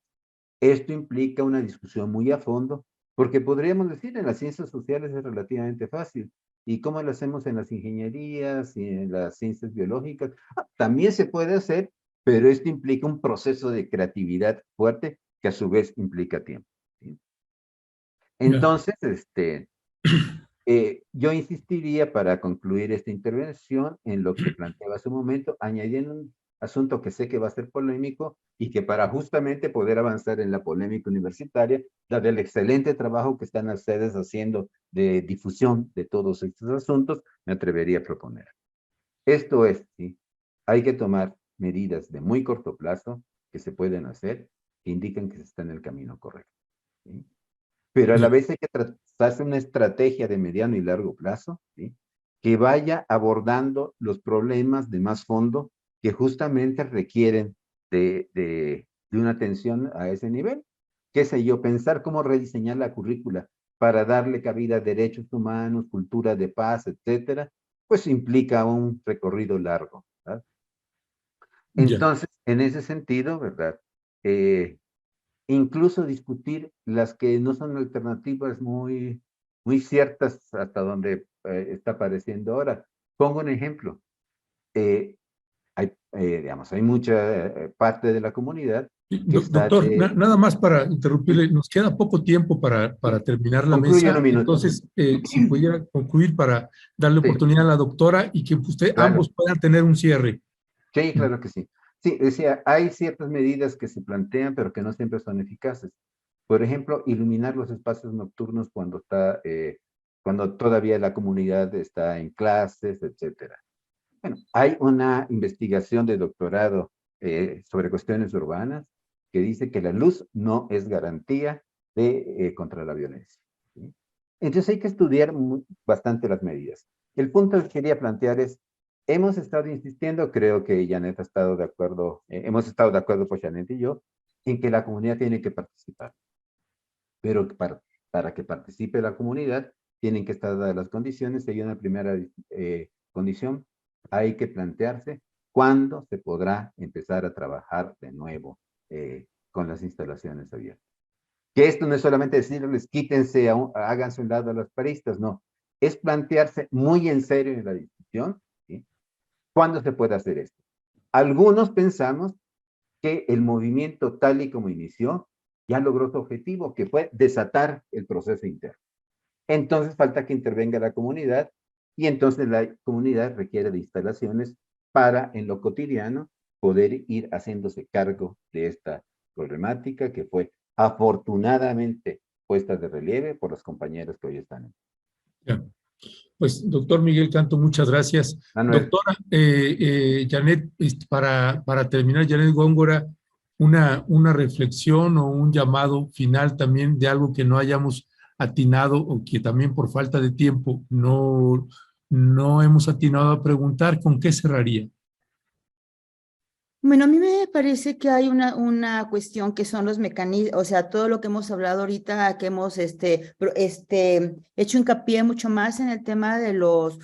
Esto implica una discusión muy a fondo, porque podríamos decir en las ciencias sociales es relativamente fácil. ¿Y cómo lo hacemos en las ingenierías y en las ciencias biológicas? También se puede hacer, pero esto implica un proceso de creatividad fuerte que a su vez implica tiempo, ¿sí? Entonces, yo insistiría para concluir esta intervención en lo que planteaba hace un momento, añadiendo un asunto que sé que va a ser polémico y que para justamente poder avanzar en la polémica universitaria, dado el excelente trabajo que están ustedes haciendo de difusión de todos estos asuntos, me atrevería a proponer. Esto es, ¿sí?, hay que tomar medidas de muy corto plazo que se pueden hacer, que indican que se está en el camino correcto, ¿sí? Pero a la vez hay que trazarse una estrategia de mediano y largo plazo, ¿sí?, que vaya abordando los problemas de más fondo que justamente requieren de una atención a ese nivel. Qué sé yo, pensar cómo rediseñar la currícula para darle cabida a derechos humanos, cultura de paz, etcétera, pues implica un recorrido largo, ¿verdad? Ya. Entonces, en ese sentido, ¿verdad?, incluso discutir las que no son alternativas muy, muy ciertas hasta donde está apareciendo ahora. Pongo un ejemplo. Digamos, hay mucha parte de la comunidad que está Doctor, nada más para interrumpirle, nos queda poco tiempo para terminar la concluye en mesa, un minuto. entonces, si pudiera concluir para darle Sí, oportunidad a la doctora y que usted, claro. ambos puedan tener un cierre. Sí, claro que sí. Sí, decía, hay ciertas medidas que se plantean, pero que no siempre son eficaces. Por ejemplo, iluminar los espacios nocturnos cuando cuando todavía la comunidad está en clases, etcétera. Bueno, hay una investigación de doctorado sobre cuestiones urbanas que dice que la luz no es garantía contra la violencia, ¿sí? Entonces hay que estudiar bastante las medidas. El punto que quería plantear es, hemos estado insistiendo, creo que Janet ha estado de acuerdo, hemos estado de acuerdo, pues Janet y yo, en que la comunidad tiene que participar. Pero para que participe la comunidad, tienen que estar dadas las condiciones. Hay una primera condición, hay que plantearse cuándo se podrá empezar a trabajar de nuevo con las instalaciones abiertas. Que esto no es solamente decirles, quítense, háganse un lado a los paristas, no. Es plantearse muy en serio en la discusión, ¿sí?, ¿cuándo se puede hacer esto? Algunos pensamos que el movimiento tal y como inició ya logró su objetivo, que fue desatar el proceso interno. Entonces falta que intervenga la comunidad y entonces la comunidad requiere de instalaciones para en lo cotidiano poder ir haciéndose cargo de esta problemática que fue afortunadamente puesta de relieve por los compañeros que hoy están. Ya. Pues, doctor Miguel Canto, muchas gracias. Manuel. Doctora Janet, para terminar, Janet Góngora, una reflexión o un llamado final también de algo que no hayamos atinado o que también por falta de tiempo no hemos atinado a preguntar, ¿con qué cerraría? Bueno, a mí me parece que hay una cuestión que son los mecanismos, o sea, todo lo que hemos hablado ahorita, que hemos hecho hincapié mucho más en el tema de los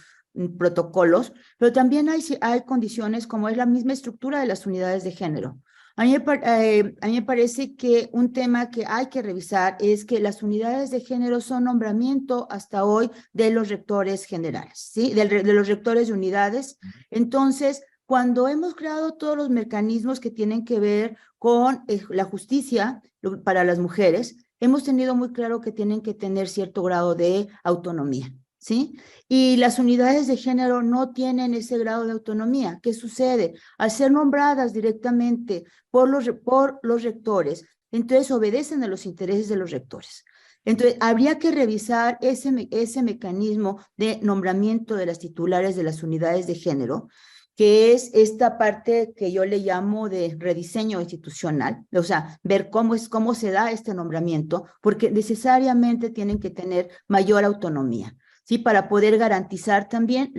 protocolos, pero también hay condiciones como es la misma estructura de las unidades de género. A mí me parece que un tema que hay que revisar es que las unidades de género son nombramiento hasta hoy de los rectores generales, ¿sí? De los rectores de unidades. Entonces, cuando hemos creado todos los mecanismos que tienen que ver con la justicia para las mujeres, hemos tenido muy claro que tienen que tener cierto grado de autonomía, ¿sí? Y las unidades de género no tienen ese grado de autonomía. ¿Qué sucede? Al ser nombradas directamente por los rectores, entonces obedecen a los intereses de los rectores. Entonces, habría que revisar ese mecanismo de nombramiento de las titulares de las unidades de género, que es esta parte que yo le llamo de rediseño institucional, o sea, ver cómo se da este nombramiento, porque necesariamente tienen que tener mayor autonomía, ¿sí? Para poder garantizar también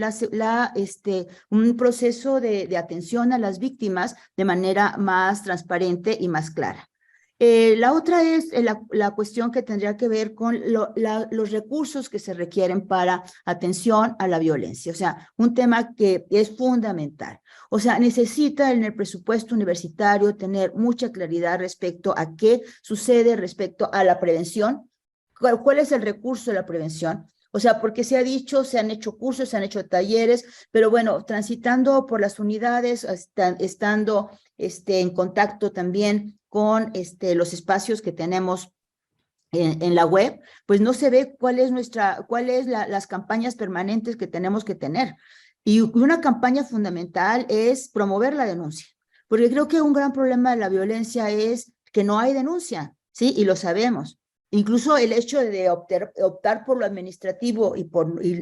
un proceso de atención a las víctimas de manera más transparente y más clara. La otra es la cuestión que tendría que ver con los recursos que se requieren para atención a la violencia, o sea, un tema que es fundamental. O sea, necesita en el presupuesto universitario tener mucha claridad respecto a qué sucede respecto a la prevención, cuál es el recurso de la prevención. O sea, porque se ha dicho, se han hecho cursos, se han hecho talleres, pero bueno, transitando por las unidades, estando en contacto también con los espacios que tenemos en la web, pues no se ve cuáles las campañas permanentes que tenemos que tener. Y una campaña fundamental es promover la denuncia, porque creo que un gran problema de la violencia es que no hay denuncia, ¿sí? Y lo sabemos. Incluso el hecho de optar por lo administrativo y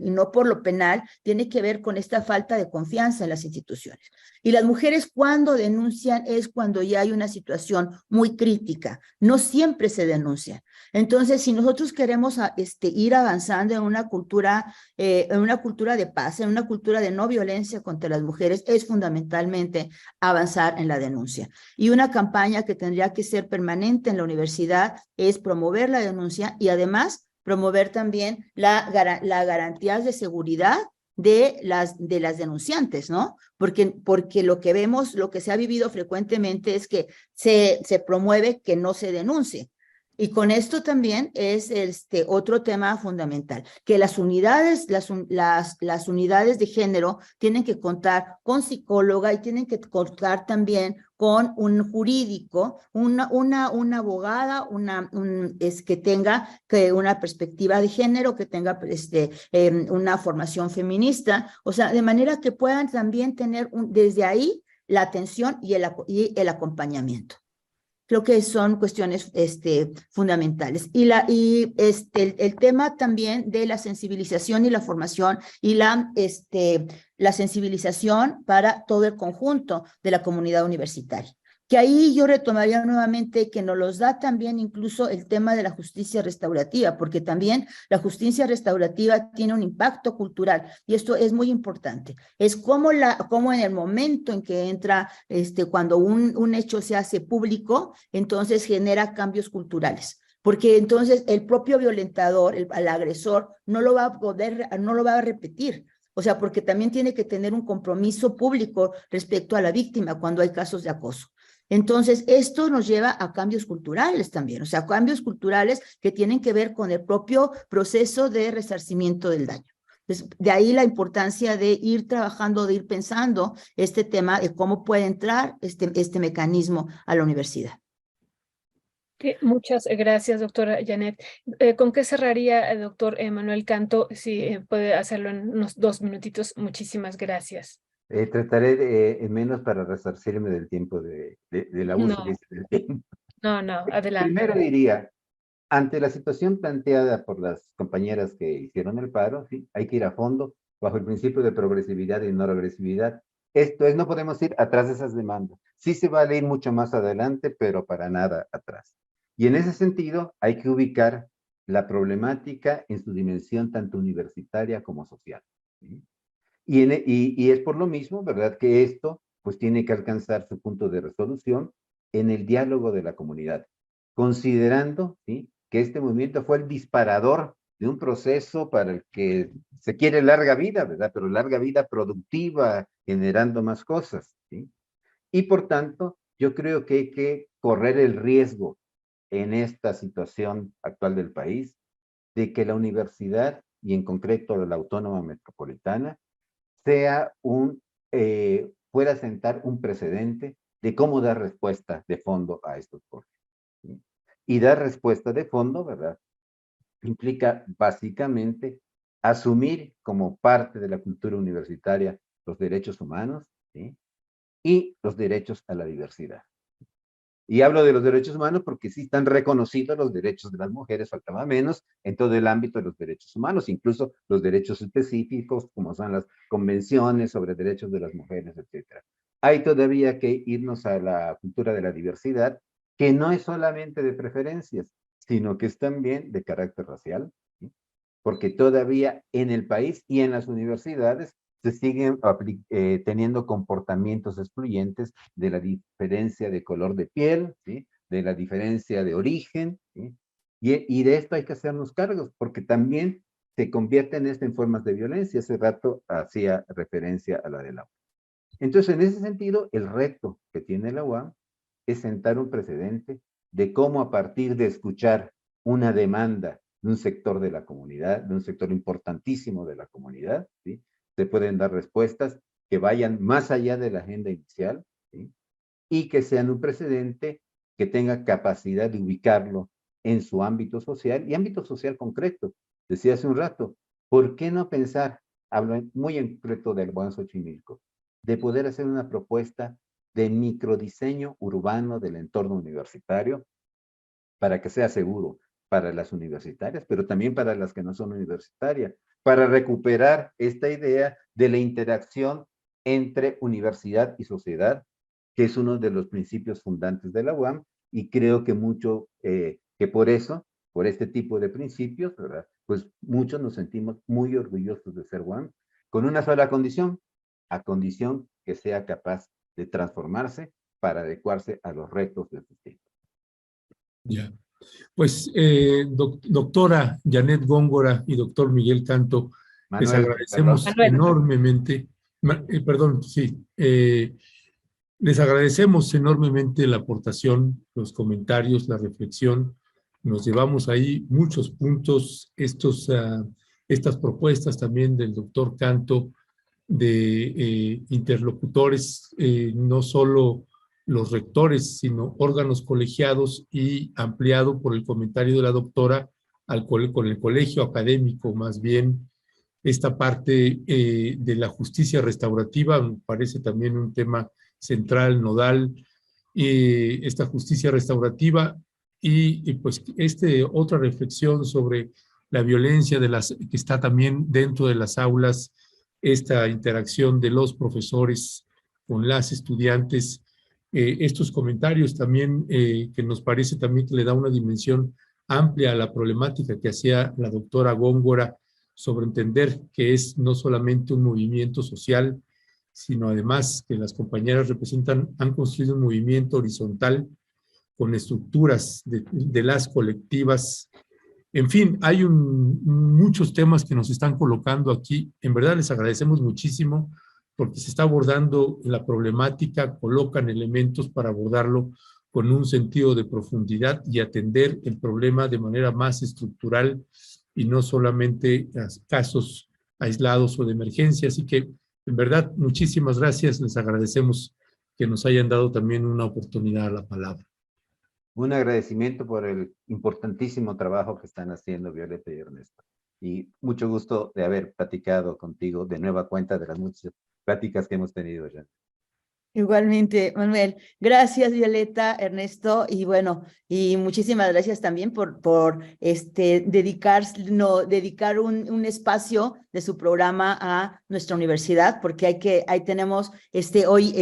no por lo penal tiene que ver con esta falta de confianza en las instituciones. Y las mujeres cuando denuncian es cuando ya hay una situación muy crítica. No siempre se denuncia. Entonces, si nosotros queremos ir avanzando en una cultura de paz, en una cultura de no violencia contra las mujeres, es fundamentalmente avanzar en la denuncia. Y una campaña que tendría que ser permanente en la universidad es promover la denuncia y además promover también la garantías de seguridad de las denunciantes, ¿no? Porque lo que vemos, lo que se ha vivido frecuentemente es que se promueve que no se denuncie. Y con esto también es otro tema fundamental, que las unidades de género tienen que contar con psicóloga y tienen que contar también con un jurídico, una abogada, que tenga una perspectiva de género, que tenga una formación feminista, o sea, de manera que puedan también tener desde ahí la atención y el acompañamiento. Creo que son cuestiones fundamentales. El tema también de la sensibilización y la formación y la sensibilización para todo el conjunto de la comunidad universitaria. Que ahí yo retomaría nuevamente que nos los da también incluso el tema de la justicia restaurativa, porque también la justicia restaurativa tiene un impacto cultural y esto es muy importante. Es como en el momento en que entra, cuando un hecho se hace público, entonces genera cambios culturales. Porque entonces el propio violentador, el agresor, no lo va a repetir. O sea, porque también tiene que tener un compromiso público respecto a la víctima cuando hay casos de acoso. Entonces, esto nos lleva a cambios culturales también, o sea, cambios culturales que tienen que ver con el propio proceso de resarcimiento del daño. Entonces, de ahí la importancia de ir trabajando, de ir pensando este tema de cómo puede entrar este mecanismo a la universidad. Muchas gracias, doctora Janet. ¿Con qué cerraría, doctor Manuel Canto? Si puede hacerlo en unos 2 minutitos. Muchísimas gracias. Trataré de menos para resarcirme del tiempo del abuso del tiempo. No, adelante. Primero diría, ante la situación planteada por las compañeras que hicieron el paro, ¿sí? Hay que ir a fondo bajo el principio de progresividad y no regresividad. Esto es, no podemos ir atrás de esas demandas. Sí se vale ir mucho más adelante, pero para nada atrás. Y en ese sentido, hay que ubicar la problemática en su dimensión tanto universitaria como social, ¿sí? Y es por lo mismo, ¿verdad?, que esto pues tiene que alcanzar su punto de resolución en el diálogo de la comunidad, considerando, ¿sí?, que este movimiento fue el disparador de un proceso para el que se quiere larga vida, ¿verdad?, pero larga vida productiva, generando más cosas, ¿sí? Y por tanto, Yo creo que hay que correr el riesgo en esta situación actual del país de que la universidad, y en concreto la Autónoma Metropolitana, pueda sentar un precedente de cómo dar respuesta de fondo a estos problemas. ¿Sí? Y dar respuesta de fondo, ¿verdad? Implica básicamente asumir como parte de la cultura universitaria los derechos humanos, ¿sí? Y los derechos a la diversidad. Y hablo de los derechos humanos porque sí están reconocidos los derechos de las mujeres, faltaba menos, en todo el ámbito de los derechos humanos, incluso los derechos específicos, como son las convenciones sobre derechos de las mujeres, etc. Hay todavía que irnos a la cultura de la diversidad, que no es solamente de preferencias, sino que es también de carácter racial, ¿sí? Porque todavía en el país y en las universidades se siguen teniendo comportamientos excluyentes de la diferencia de color de piel, ¿sí? De la diferencia de origen, ¿sí? Y de esto hay que hacernos cargos, porque también se convierten esto en formas de violencia. Hace rato hacía referencia a la de la UAM. Entonces, en ese sentido, el reto que tiene la UAM es sentar un precedente de cómo a partir de escuchar una demanda de un sector de la comunidad, de un sector importantísimo de la comunidad, ¿sí? Se pueden dar respuestas que vayan más allá de la agenda inicial, ¿sí? Y que sean un precedente que tenga capacidad de ubicarlo en su ámbito social y ámbito social concreto. Decía hace un rato, ¿por qué no pensar, hablo muy en concreto del Buen Xochimilco, de poder hacer una propuesta de microdiseño urbano del entorno universitario para que sea seguro para las universitarias, pero también para las que no son universitarias, para recuperar esta idea de la interacción entre universidad y sociedad, que es uno de los principios fundantes de la UAM, y creo que que por eso, por este tipo de principios, ¿verdad? Pues muchos nos sentimos muy orgullosos de ser UAM, con una sola condición, a condición que sea capaz de transformarse para adecuarse a los retos del sistema. Ya. Pues, doctora Janet Góngora y doctor Miguel Canto, les Manuel, agradecemos Manuel. enormemente, perdón, sí, les agradecemos enormemente la aportación, los comentarios, la reflexión. Nos llevamos ahí muchos puntos, estas propuestas también del doctor Canto, de interlocutores, no solo los rectores, sino órganos colegiados, y ampliado por el comentario de la doctora con el colegio académico, más bien esta parte de la justicia restaurativa, me parece también un tema central, nodal, esta justicia restaurativa y pues otra reflexión sobre la violencia que está también dentro de las aulas, esta interacción de los profesores con las estudiantes, estos comentarios también que nos parece también que le da una dimensión amplia a la problemática que hacía la doctora Góngora sobre entender que es no solamente un movimiento social, sino además que las compañeras han construido un movimiento horizontal con estructuras de las colectivas. En fin, hay muchos temas que nos están colocando aquí. En verdad les agradecemos muchísimo porque se está abordando la problemática, colocan elementos para abordarlo con un sentido de profundidad y atender el problema de manera más estructural y no solamente casos aislados o de emergencia. Así que, en verdad, muchísimas gracias. Les agradecemos que nos hayan dado también una oportunidad a la palabra. Un agradecimiento por el importantísimo trabajo que están haciendo Violeta y Ernesto. Y mucho gusto de haber platicado contigo de nueva cuenta de las muchas pláticas que hemos tenido ya. Igualmente, Manuel. Gracias, Violeta, Ernesto, y bueno, y muchísimas gracias también por dedicar un espacio de su programa a nuestra universidad, porque ahí tenemos hoy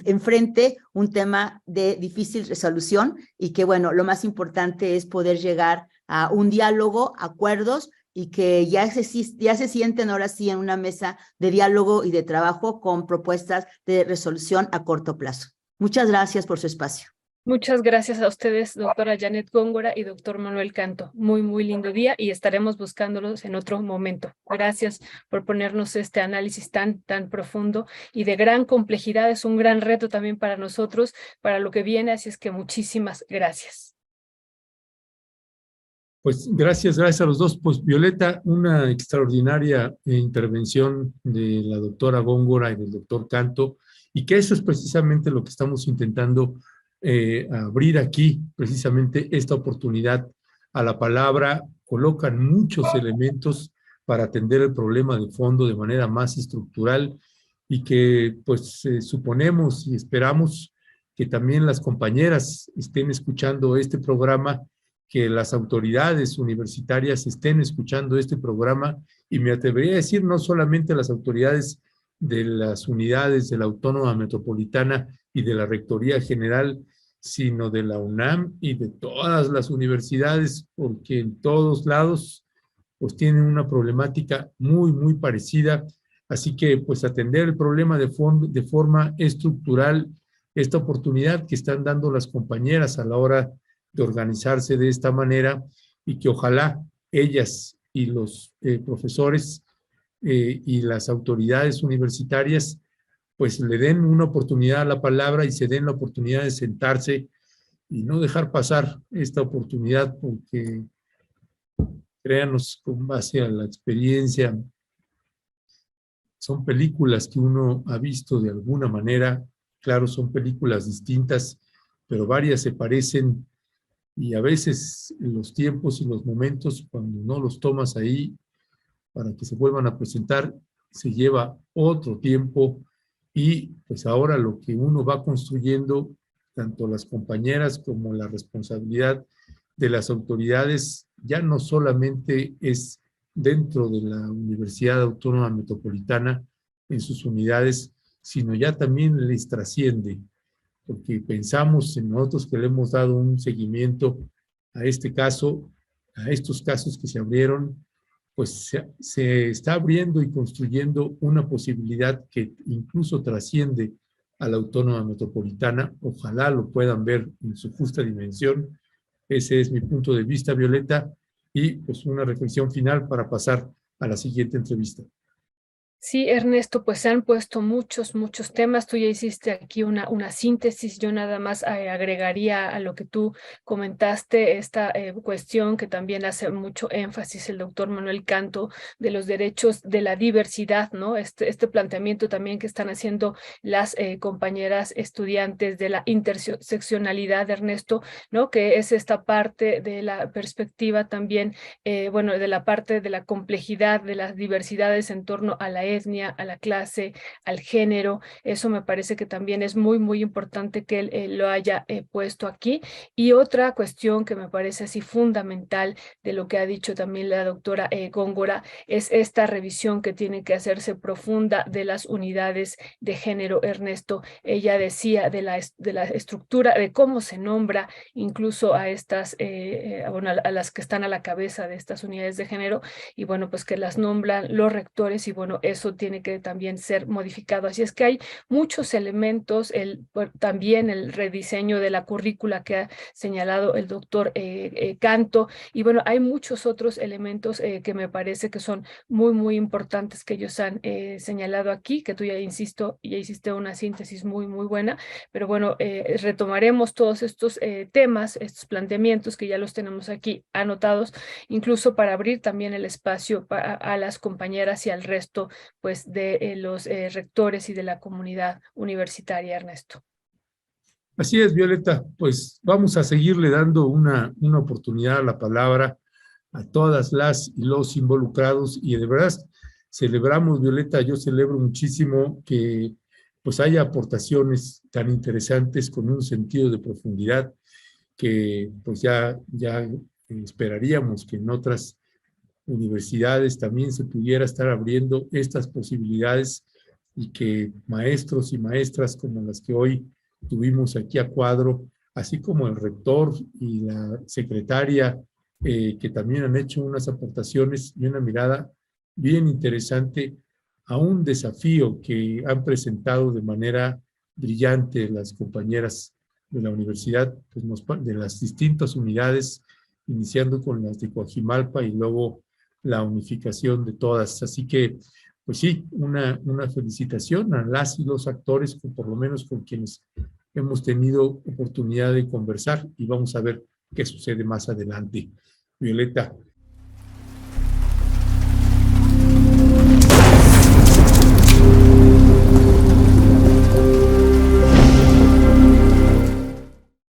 enfrente un tema de difícil resolución y que bueno, lo más importante es poder llegar a un diálogo, acuerdos, y que ya se sienten ahora sí en una mesa de diálogo y de trabajo con propuestas de resolución a corto plazo. Muchas gracias por su espacio. Muchas gracias a ustedes, doctora Janet Góngora y doctor Manuel Canto. Muy, muy lindo día y estaremos buscándolos en otro momento. Gracias por ponernos este análisis tan profundo y de gran complejidad. Es un gran reto también para nosotros, para lo que viene, así es que muchísimas gracias. Pues gracias a los dos. Pues Violeta, una extraordinaria intervención de la doctora Góngora y del doctor Canto, y que eso es precisamente lo que estamos intentando abrir aquí, precisamente esta oportunidad a la palabra. Colocan muchos elementos para atender el problema de fondo de manera más estructural, y que pues suponemos y esperamos que también las compañeras estén escuchando este programa, que las autoridades universitarias estén escuchando este programa, y me atrevería a decir no solamente las autoridades de las unidades de la Autónoma Metropolitana y de la Rectoría General, sino de la UNAM y de todas las universidades, porque en todos lados pues tienen una problemática muy parecida. Así que pues atender el problema de forma estructural, esta oportunidad que están dando las compañeras a la hora de organizarse de esta manera, y que ojalá ellas y los profesores y las autoridades universitarias pues le den una oportunidad a la palabra y se den la oportunidad de sentarse y no dejar pasar esta oportunidad, porque créanos, con base a la experiencia, son películas que uno ha visto de alguna manera. Claro, son películas distintas, pero varias se parecen, y a veces los tiempos y los momentos, cuando no los tomas ahí para que se vuelvan a presentar, se lleva otro tiempo. Y pues ahora lo que uno va construyendo, tanto las compañeras como la responsabilidad de las autoridades, ya no solamente es dentro de la Universidad Autónoma Metropolitana en sus unidades, sino ya también les trasciende, porque pensamos en nosotros que le hemos dado un seguimiento a este caso, a estos casos que se abrieron, pues se está abriendo y construyendo una posibilidad que incluso trasciende a la Autónoma Metropolitana. Ojalá lo puedan ver en su justa dimensión. Ese es mi punto de vista, Violeta, y pues una reflexión final para pasar a la siguiente entrevista. Sí, Ernesto, pues se han puesto muchos temas. Tú ya hiciste aquí una síntesis. Yo nada más agregaría a lo que tú comentaste esta cuestión que también hace mucho énfasis el doctor Manuel Canto, de los derechos de la diversidad, ¿no? Este planteamiento también que están haciendo las compañeras estudiantes de la interseccionalidad, Ernesto, ¿no? Que es esta parte de la perspectiva también, bueno, de la parte de la complejidad de las diversidades en torno a la etnia, a la clase, al género. Eso me parece que también es muy importante que él lo haya puesto aquí. Y otra cuestión que me parece así fundamental de lo que ha dicho también la doctora Góngora es esta revisión que tiene que hacerse profunda de las unidades de género, Ernesto. Ella decía de la estructura, de cómo se nombra incluso a estas, bueno, a las que están a la cabeza de estas unidades de género, y bueno, pues que las nombran los rectores, y bueno, eso tiene que también ser modificado. Así es que hay muchos elementos, también el rediseño de la currícula que ha señalado el doctor Canto, y bueno, hay muchos otros elementos que me parece que son muy importantes que ellos han señalado aquí, que tú ya hiciste una síntesis muy buena, pero bueno, retomaremos todos estos temas, estos planteamientos que ya los tenemos aquí anotados, incluso para abrir también el espacio a las compañeras y al resto pues de los rectores y de la comunidad universitaria, Ernesto. Así es, Violeta, pues vamos a seguirle dando una oportunidad a la palabra a todas las y los involucrados, y de verdad celebramos, Violeta, yo celebro muchísimo que pues haya aportaciones tan interesantes con un sentido de profundidad que pues ya esperaríamos que en otras universidades también se pudiera estar abriendo estas posibilidades, y que maestros y maestras como las que hoy tuvimos aquí a cuadro, así como el rector y la secretaria, que también han hecho unas aportaciones y una mirada bien interesante a un desafío que han presentado de manera brillante las compañeras de la universidad, pues de las distintas unidades, iniciando con las de Coajimalpa y luego la unificación de todas. Así que, pues sí, una felicitación a las y los actores, por lo menos con quienes hemos tenido oportunidad de conversar, y vamos a ver qué sucede más adelante. Violeta,